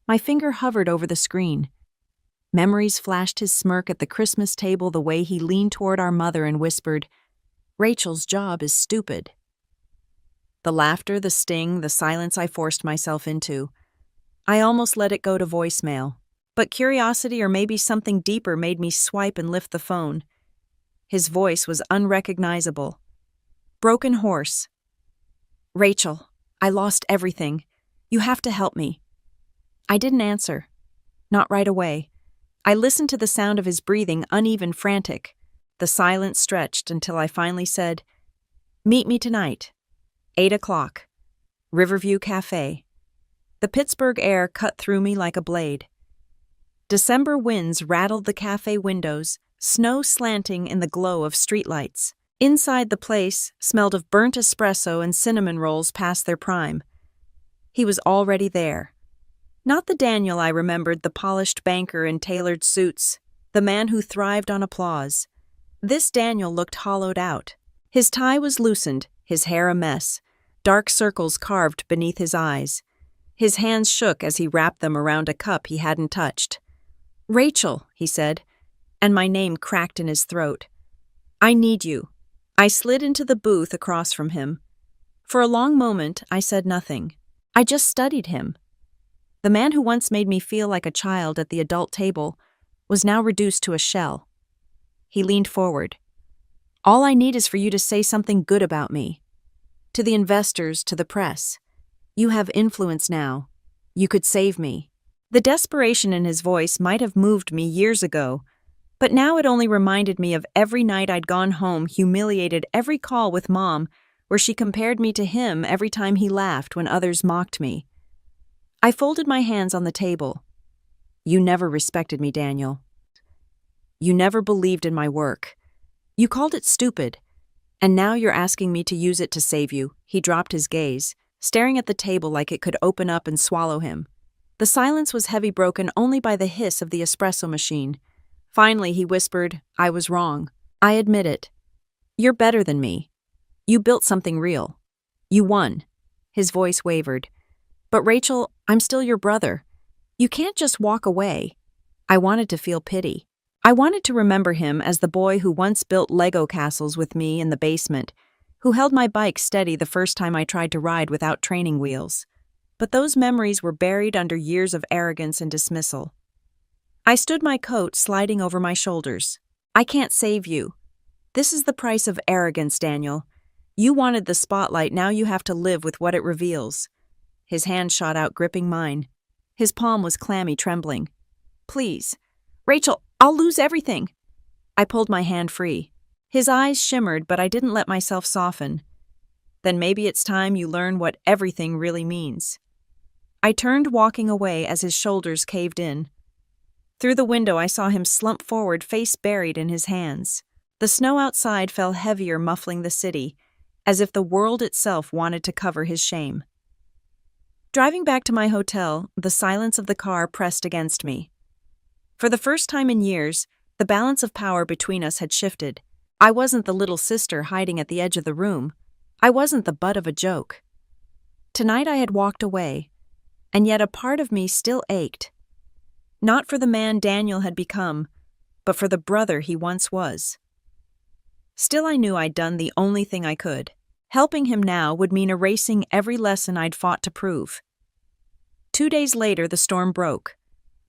My finger hovered over the screen. Memories flashed his smirk at the Christmas table, the way he leaned toward our mother and whispered, "Rachel's job is stupid." The laughter, the sting, the silence I forced myself into. I almost let it go to voicemail. But curiosity, or maybe something deeper, made me swipe and lift the phone. His voice was unrecognizable. Broken, hoarse. "Rachel, I lost everything. You have to help me." I didn't answer. Not right away. I listened to the sound of his breathing, uneven, frantic. The silence stretched until I finally said, "Meet me tonight. 8 o'clock. Riverview Cafe." The Pittsburgh air cut through me like a blade. December winds rattled the cafe windows, snow slanting in the glow of streetlights. Inside the place smelled of burnt espresso and cinnamon rolls past their prime. He was already there. Not the Daniel I remembered, the polished banker in tailored suits, the man who thrived on applause. This Daniel looked hollowed out. His tie was loosened, his hair a mess, dark circles carved beneath his eyes. His hands shook as he wrapped them around a cup he hadn't touched. "Rachel," he said, and my name cracked in his throat. "I need you." I slid into the booth across from him. For a long moment, I said nothing. I just studied him. The man who once made me feel like a child at the adult table was now reduced to a shell. He leaned forward. "All I need is for you to say something good about me. To the investors, to the press. You have influence now. You could save me." The desperation in his voice might have moved me years ago, but now it only reminded me of every night I'd gone home humiliated, every call with Mom where she compared me to him every time he laughed when others mocked me. I folded my hands on the table. "You never respected me, Daniel. You never believed in my work. You called it stupid, and now you're asking me to use it to save you." He dropped his gaze, staring at the table like it could open up and swallow him. The silence was heavy, broken only by the hiss of the espresso machine. Finally, he whispered, "I was wrong. I admit it. You're better than me. You built something real. You won." His voice wavered. "But Rachel, I'm still your brother. You can't just walk away." I wanted to feel pity. I wanted to remember him as the boy who once built Lego castles with me in the basement, who held my bike steady the first time I tried to ride without training wheels. But those memories were buried under years of arrogance and dismissal. I stood my coat sliding over my shoulders. I can't save you. This is the price of arrogance, Daniel. You wanted the spotlight, now you have to live with what it reveals. His hand shot out, gripping mine. His palm was clammy, trembling. Please. Rachel, I'll lose everything. I pulled my hand free. His eyes shimmered, but I didn't let myself soften. Then maybe it's time you learn what everything really means. I turned, walking away as his shoulders caved in. Through the window, I saw him slump forward, face buried in his hands. The snow outside fell heavier, muffling the city, as if the world itself wanted to cover his shame. Driving back to my hotel, the silence of the car pressed against me. For the first time in years, the balance of power between us had shifted. I wasn't the little sister hiding at the edge of the room. I wasn't the butt of a joke. Tonight I had walked away, and yet a part of me still ached. Not for the man Daniel had become, but for the brother he once was. Still, I knew I'd done the only thing I could. Helping him now would mean erasing every lesson I'd fought to prove. 2 days later, the storm broke.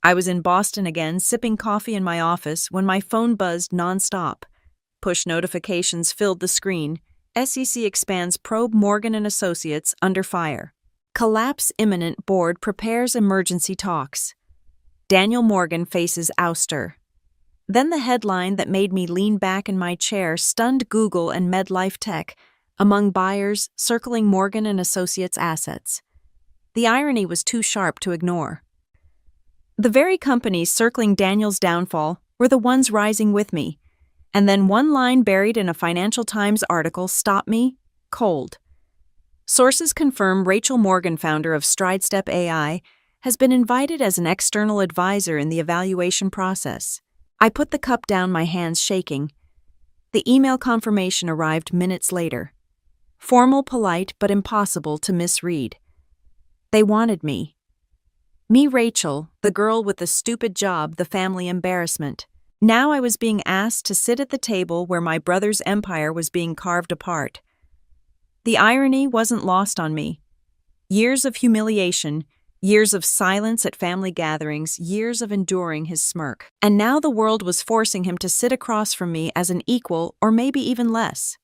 I was in Boston again, sipping coffee in my office, when my phone buzzed nonstop. Push notifications filled the screen. SEC expands probe Morgan & Associates under fire. Collapse imminent, board prepares emergency talks. Daniel Morgan faces ouster. Then the headline that made me lean back in my chair stunned Google and MedLife Tech among buyers circling Morgan & Associates assets. The irony was too sharp to ignore. The very companies circling Daniel's downfall were the ones rising with me, and then one line buried in a Financial Times article stopped me cold. Sources confirm Rachel Morgan, founder of StrideStep AI, has been invited as an external advisor in the evaluation process. I put the cup down, my hands shaking. The email confirmation arrived minutes later. Formal, polite, but impossible to misread. They wanted me. Me, Rachel, the girl with the stupid job, the family embarrassment. Now I was being asked to sit at the table where my brother's empire was being carved apart. The irony wasn't lost on me. Years of humiliation, years of silence at family gatherings, years of enduring his smirk. And now the world was forcing him to sit across from me as an equal, or maybe even less.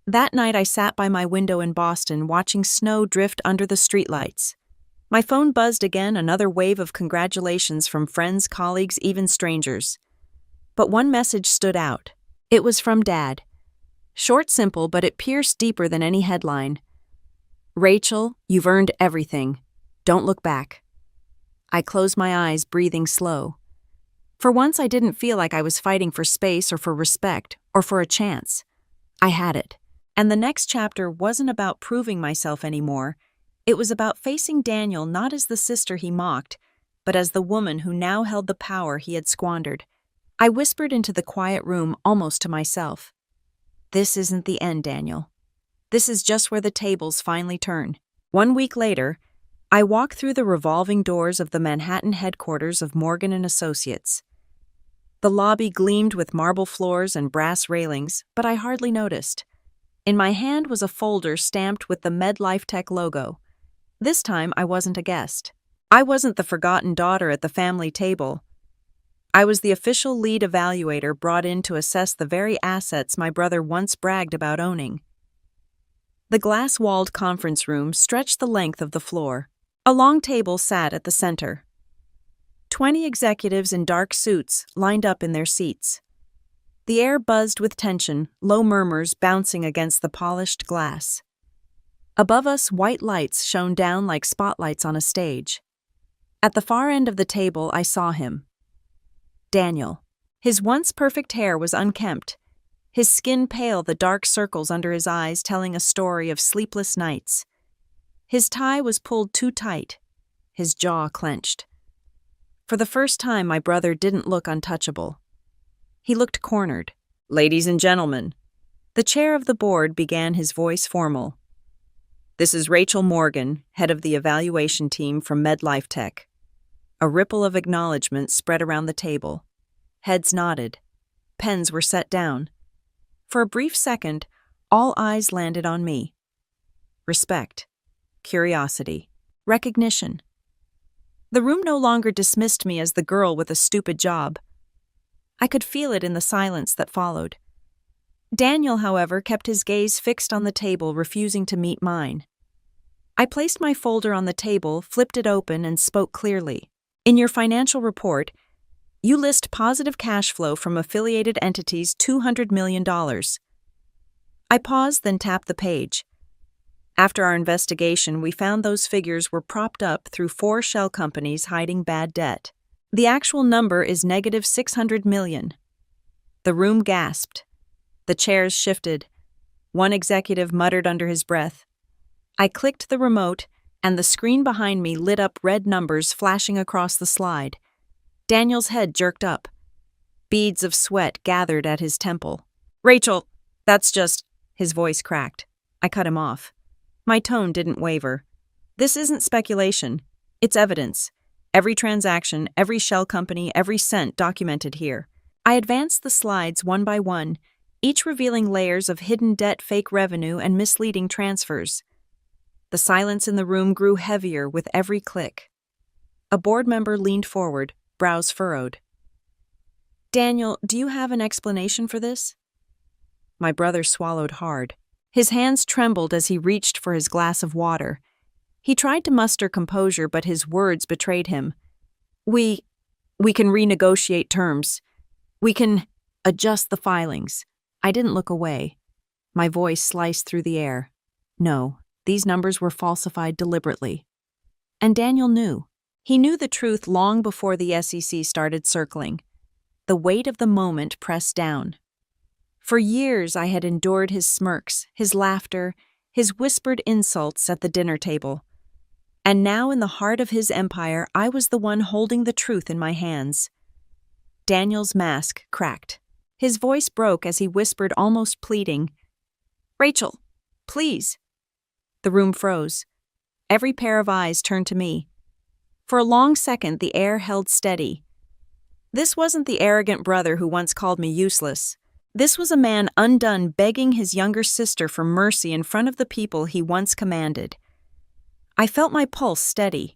That night I sat by my window in Boston, watching snow drift under the streetlights. My phone buzzed again, another wave of congratulations from friends, colleagues, even strangers. But one message stood out. It was from Dad. Short, simple, but it pierced deeper than any headline. Rachel, you've earned everything. Don't look back. I closed my eyes, breathing slow. For once, I didn't feel like I was fighting for space or for respect or for a chance. I had it. And the next chapter wasn't about proving myself anymore. It was about facing Daniel not as the sister he mocked, but as the woman who now held the power he had squandered. I whispered into the quiet room, almost to myself. This isn't the end, Daniel. This is just where the tables finally turn. 1 week later, I walked through the revolving doors of the Manhattan headquarters of Morgan & Associates. The lobby gleamed with marble floors and brass railings, but I hardly noticed. In my hand was a folder stamped with the MedLife Tech logo. This time, I wasn't a guest. I wasn't the forgotten daughter at the family table. I was the official lead evaluator brought in to assess the very assets my brother once bragged about owning. The glass-walled conference room stretched the length of the floor. A long table sat at the center. 20 executives in dark suits lined up in their seats. The air buzzed with tension, low murmurs bouncing against the polished glass. Above us, white lights shone down like spotlights on a stage. At the far end of the table, I saw him. Daniel. His once perfect hair was unkempt. His skin pale, the dark circles under his eyes telling a story of sleepless nights. His tie was pulled too tight. His jaw clenched. For the first time, my brother didn't look untouchable. He looked cornered. Ladies and gentlemen. The chair of the board began, his voice formal. This is Rachel Morgan, head of the evaluation team from MedLife Tech. A ripple of acknowledgement spread around the table. Heads nodded. Pens were set down. For a brief second, all eyes landed on me. Respect, curiosity, recognition. The room no longer dismissed me as the girl with a stupid job. I could feel it in the silence that followed. Daniel, however, kept his gaze fixed on the table, refusing to meet mine. I placed my folder on the table, flipped it open, and spoke clearly. In your financial report, you list positive cash flow from affiliated entities $200 million. I paused, then tapped the page. After our investigation, we found those figures were propped up through 4 shell companies hiding bad debt. The actual number is negative $600 million. The room gasped. The chairs shifted. One executive muttered under his breath. I clicked the remote, and the screen behind me lit up, red numbers flashing across the slide. Daniel's head jerked up. Beads of sweat gathered at his temple. "Rachel, that's just—" His voice cracked. I cut him off. My tone didn't waver. "This isn't speculation. It's evidence. Every transaction, every shell company, every cent documented here." I advanced the slides one by one, each revealing layers of hidden debt, fake revenue, and misleading transfers. The silence in the room grew heavier with every click. A board member leaned forward, brows furrowed. "Daniel, do you have an explanation for this?" My brother swallowed hard. His hands trembled as he reached for his glass of water. He tried to muster composure, but his words betrayed him. We can renegotiate terms. We can adjust the filings." I didn't look away. My voice sliced through the air. No, these numbers were falsified deliberately. And Daniel knew. He knew the truth long before the SEC started circling. The weight of the moment pressed down. For years I had endured his smirks, his laughter, his whispered insults at the dinner table. And now in the heart of his empire, I was the one holding the truth in my hands. Daniel's mask cracked. His voice broke as he whispered, almost pleading, "Rachel, please." The room froze. Every pair of eyes turned to me. For a long second, the air held steady. This wasn't the arrogant brother who once called me useless. This was a man undone, begging his younger sister for mercy in front of the people he once commanded. I felt my pulse steady.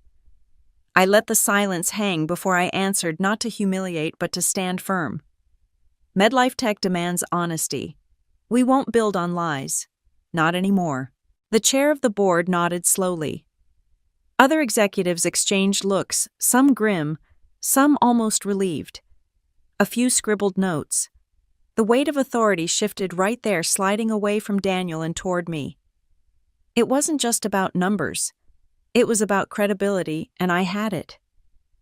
I let the silence hang before I answered, not to humiliate but to stand firm. MedLife Tech demands honesty. We won't build on lies. Not anymore. The chair of the board nodded slowly. Other executives exchanged looks, some grim, some almost relieved. A few scribbled notes. The weight of authority shifted right there, sliding away from Daniel and toward me. It wasn't just about numbers. It was about credibility, and I had it.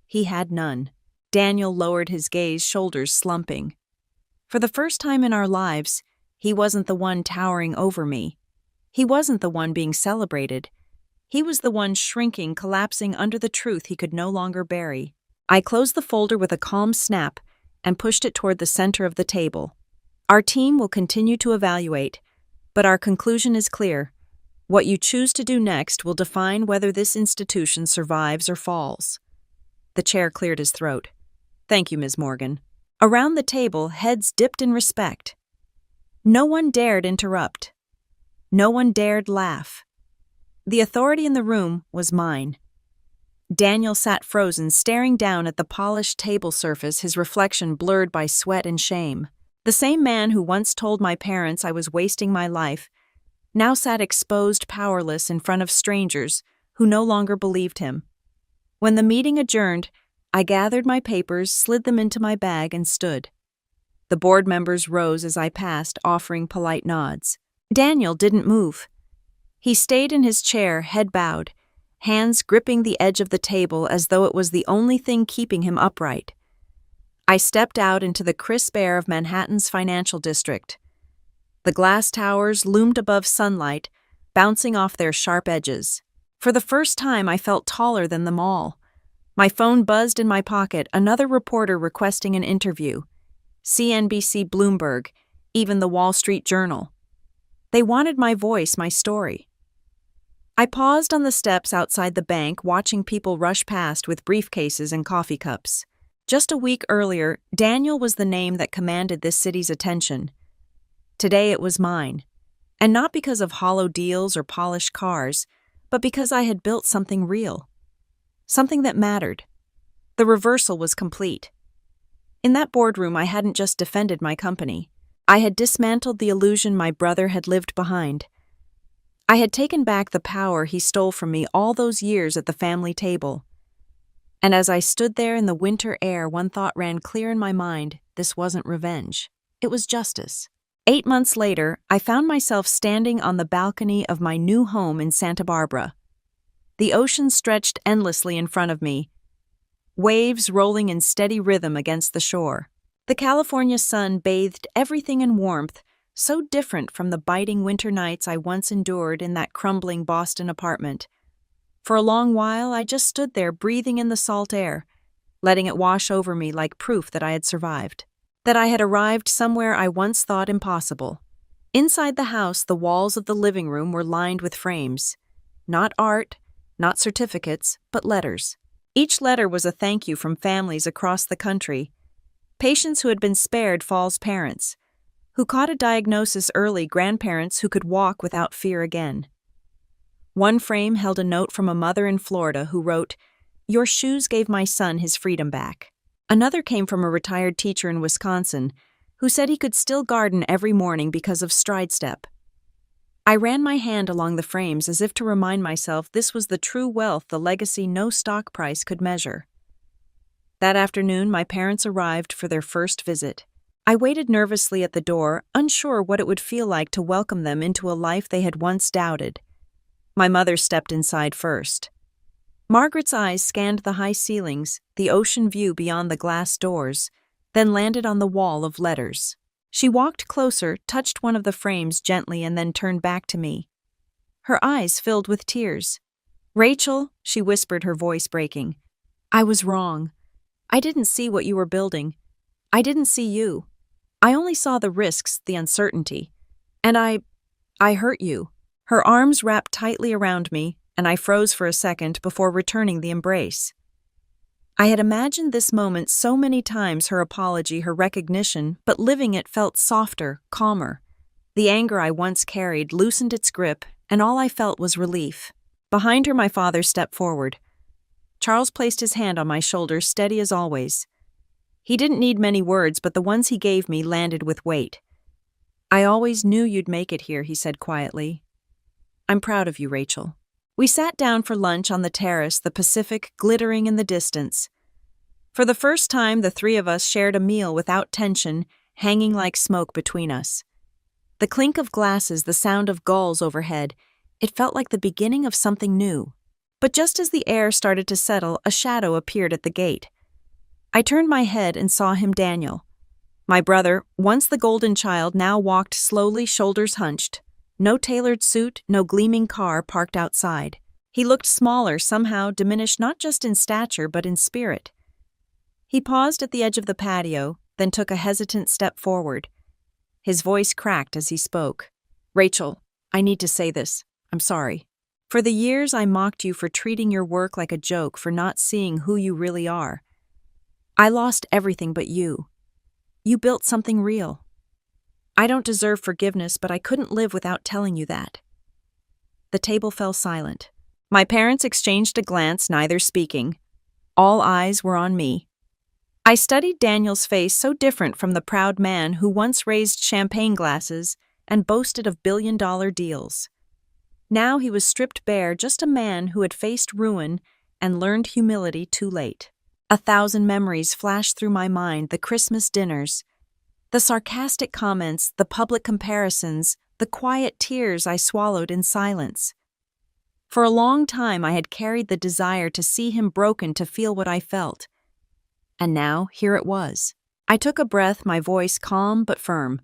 He had none. Daniel lowered his gaze, shoulders slumping. For the first time in our lives, he wasn't the one towering over me. He wasn't the one being celebrated. He was the one shrinking, collapsing under the truth he could no longer bury. I closed the folder with a calm snap and pushed it toward the center of the table. Our team will continue to evaluate, but our conclusion is clear. What you choose to do next will define whether this institution survives or falls. The chair cleared his throat. "Thank you, Ms. Morgan." Around the table, heads dipped in respect. No one dared interrupt. No one dared laugh. The authority in the room was mine. Daniel sat frozen, staring down at the polished table surface, his reflection blurred by sweat and shame. The same man who once told my parents I was wasting my life now sat exposed, powerless, in front of strangers who no longer believed him. When the meeting adjourned, I gathered my papers, slid them into my bag, and stood. The board members rose as I passed, offering polite nods. Daniel didn't move. He stayed in his chair, head bowed, hands gripping the edge of the table as though it was the only thing keeping him upright. I stepped out into the crisp air of Manhattan's financial district. The glass towers loomed above sunlight, bouncing off their sharp edges. For the first time, I felt taller than them all. My phone buzzed in my pocket, another reporter requesting an interview. CNBC, Bloomberg, even the Wall Street Journal. They wanted my voice, my story. I paused on the steps outside the bank, watching people rush past with briefcases and coffee cups. Just a week earlier, Daniel was the name that commanded this city's attention. Today it was mine. And not because of hollow deals or polished cars, but because I had built something real. Something that mattered. The reversal was complete. In that boardroom, I hadn't just defended my company. I had dismantled the illusion my brother had lived behind. I had taken back the power he stole from me all those years at the family table. And as I stood there in the winter air, one thought ran clear in my mind: this wasn't revenge. It was justice. 8 months later, I found myself standing on the balcony of my new home in Santa Barbara. The ocean stretched endlessly in front of me, waves rolling in steady rhythm against the shore. The California sun bathed everything in warmth, so different from the biting winter nights I once endured in that crumbling Boston apartment. For a long while, I just stood there breathing in the salt air, letting it wash over me like proof that I had survived. That I had arrived somewhere I once thought impossible. Inside the house, the walls of the living room were lined with frames. Not art, not certificates, but letters. Each letter was a thank you from families across the country. Patients who had been spared falls parents, who caught a diagnosis early, grandparents who could walk without fear again. One frame held a note from a mother in Florida who wrote, "Your shoes gave my son his freedom back." Another came from a retired teacher in Wisconsin who said he could still garden every morning because of Stride Step. I ran my hand along the frames as if to remind myself this was the true wealth, the legacy no stock price could measure. That afternoon, my parents arrived for their first visit. I waited nervously at the door, unsure what it would feel like to welcome them into a life they had once doubted. My mother stepped inside first. Margaret's eyes scanned the high ceilings, the ocean view beyond the glass doors, then landed on the wall of letters. She walked closer, touched one of the frames gently, and then turned back to me. Her eyes filled with tears. "Rachel," she whispered, her voice breaking, "I was wrong. I didn't see what you were building. I didn't see you. I only saw the risks, the uncertainty. And I hurt you." Her arms wrapped tightly around me, and I froze for a second before returning the embrace. I had imagined this moment so many times, her apology, her recognition, but living it felt softer, calmer. The anger I once carried loosened its grip, and all I felt was relief. Behind her, my father stepped forward. Charles placed his hand on my shoulder, steady as always. He didn't need many words, but the ones he gave me landed with weight. "I always knew you'd make it here," he said quietly. "I'm proud of you, Rachel." We sat down for lunch on the terrace, the Pacific glittering in the distance. For the first time, the three of us shared a meal without tension, hanging like smoke between us. The clink of glasses, the sound of gulls overhead, it felt like the beginning of something new. But just as the air started to settle, a shadow appeared at the gate. I turned my head and saw him, Daniel. My brother, once the golden child, now walked slowly, shoulders hunched. No tailored suit, no gleaming car parked outside. He looked smaller, somehow diminished not just in stature but in spirit. He paused at the edge of the patio, then took a hesitant step forward. His voice cracked as he spoke. "Rachel, I need to say this. I'm sorry. For the years I mocked you for treating your work like a joke, for not seeing who you really are. I lost everything but you. You built something real. I don't deserve forgiveness, but I couldn't live without telling you that." The table fell silent. My parents exchanged a glance, neither speaking. All eyes were on me. I studied Daniel's face, so different from the proud man who once raised champagne glasses and boasted of billion-dollar deals. Now he was stripped bare, just a man who had faced ruin and learned humility too late. 1,000 memories flashed through my mind: the Christmas dinners, the sarcastic comments, the public comparisons, the quiet tears I swallowed in silence. For a long time I had carried the desire to see him broken, to feel what I felt. And now, here it was. I took a breath, my voice calm but firm.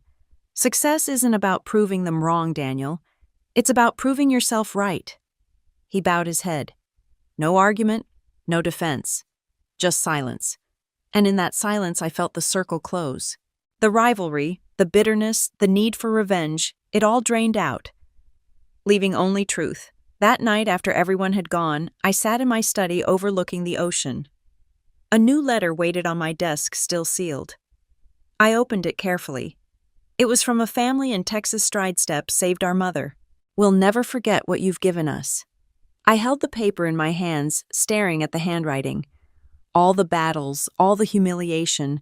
"Success isn't about proving them wrong, Daniel. It's about proving yourself right." He bowed his head. No argument, no defense. Just silence. And in that silence I felt the circle close. The rivalry, the bitterness, the need for revenge, it all drained out, leaving only truth. That night, after everyone had gone, I sat in my study overlooking the ocean. A new letter waited on my desk, still sealed. I opened it carefully. It was from a family in Texas. Stride Step saved our mother. We'll never forget what you've given us. I held the paper in my hands, staring at the handwriting. All the battles, all the humiliation,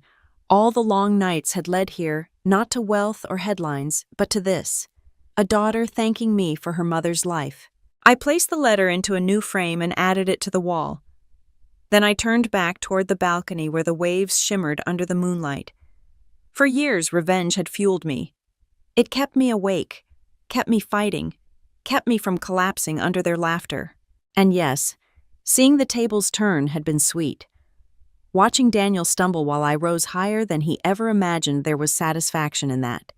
all the long nights had led here, not to wealth or headlines, but to this: a daughter thanking me for her mother's life. I placed the letter into a new frame and added it to the wall. Then I turned back toward the balcony where the waves shimmered under the moonlight. For years, revenge had fueled me. It kept me awake, kept me fighting, kept me from collapsing under their laughter. And yes, seeing the tables turn had been sweet. Watching Daniel stumble while I rose higher than he ever imagined, there was satisfaction in that.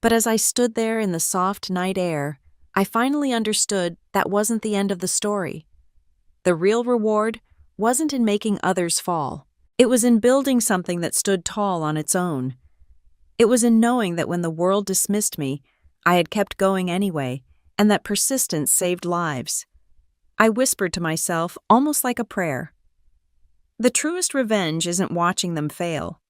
But as I stood there in the soft night air, I finally understood that wasn't the end of the story. The real reward wasn't in making others fall. It was in building something that stood tall on its own. It was in knowing that when the world dismissed me, I had kept going anyway, and that persistence saved lives. I whispered to myself, almost like a prayer. The truest revenge isn't watching them fail.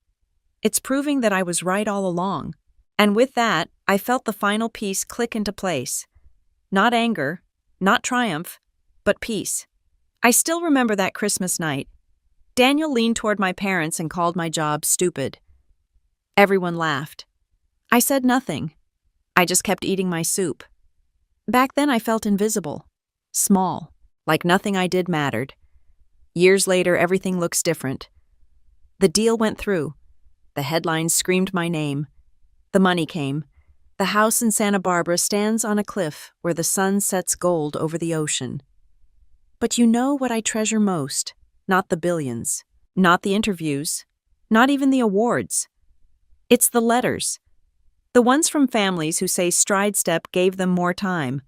It's proving that I was right all along. And with that, I felt the final piece click into place. Not anger, not triumph, but peace. I still remember that Christmas night. Daniel leaned toward my parents and called my job stupid. Everyone laughed. I said nothing. I just kept eating my soup. Back then I felt invisible, small, like nothing I did mattered. Years later, everything looks different. The deal went through. The headlines screamed my name. The money came. The house in Santa Barbara stands on a cliff where the sun sets gold over the ocean. But you know what I treasure most? Not the billions, not the interviews, not even the awards. It's the letters. The ones from families who say Stride Step gave them more time.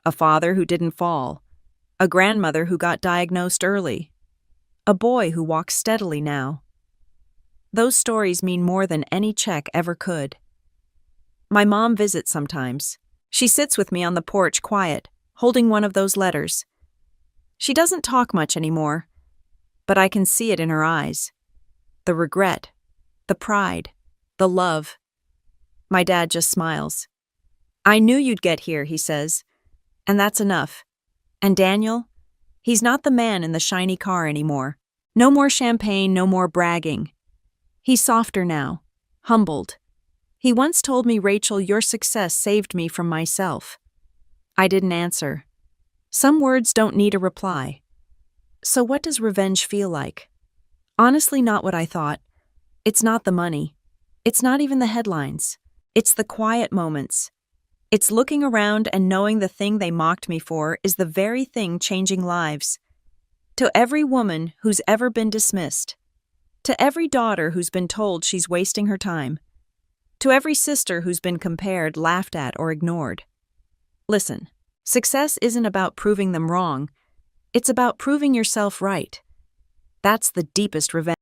A father who didn't fall. A grandmother who got diagnosed early. A boy who walks steadily now. Those stories mean more than any check ever could. My mom visits sometimes. She sits with me on the porch, quiet, holding one of those letters. She doesn't talk much anymore, but I can see it in her eyes. The regret, the pride, the love. My dad just smiles. I knew you'd get here, he says, and that's enough. And Daniel, he's not the man in the shiny car anymore. No more champagne, no more bragging. He's softer now, humbled. He once told me, Rachel, your success saved me from myself. I didn't answer. Some words don't need a reply. So what does revenge feel like? Honestly, not what I thought. It's not the money. It's not even the headlines. It's the quiet moments. It's looking around and knowing the thing they mocked me for is the very thing changing lives. To every woman who's ever been dismissed. To every daughter who's been told she's wasting her time. To every sister who's been compared, laughed at, or ignored. Listen, success isn't about proving them wrong. It's about proving yourself right. That's the deepest revenge.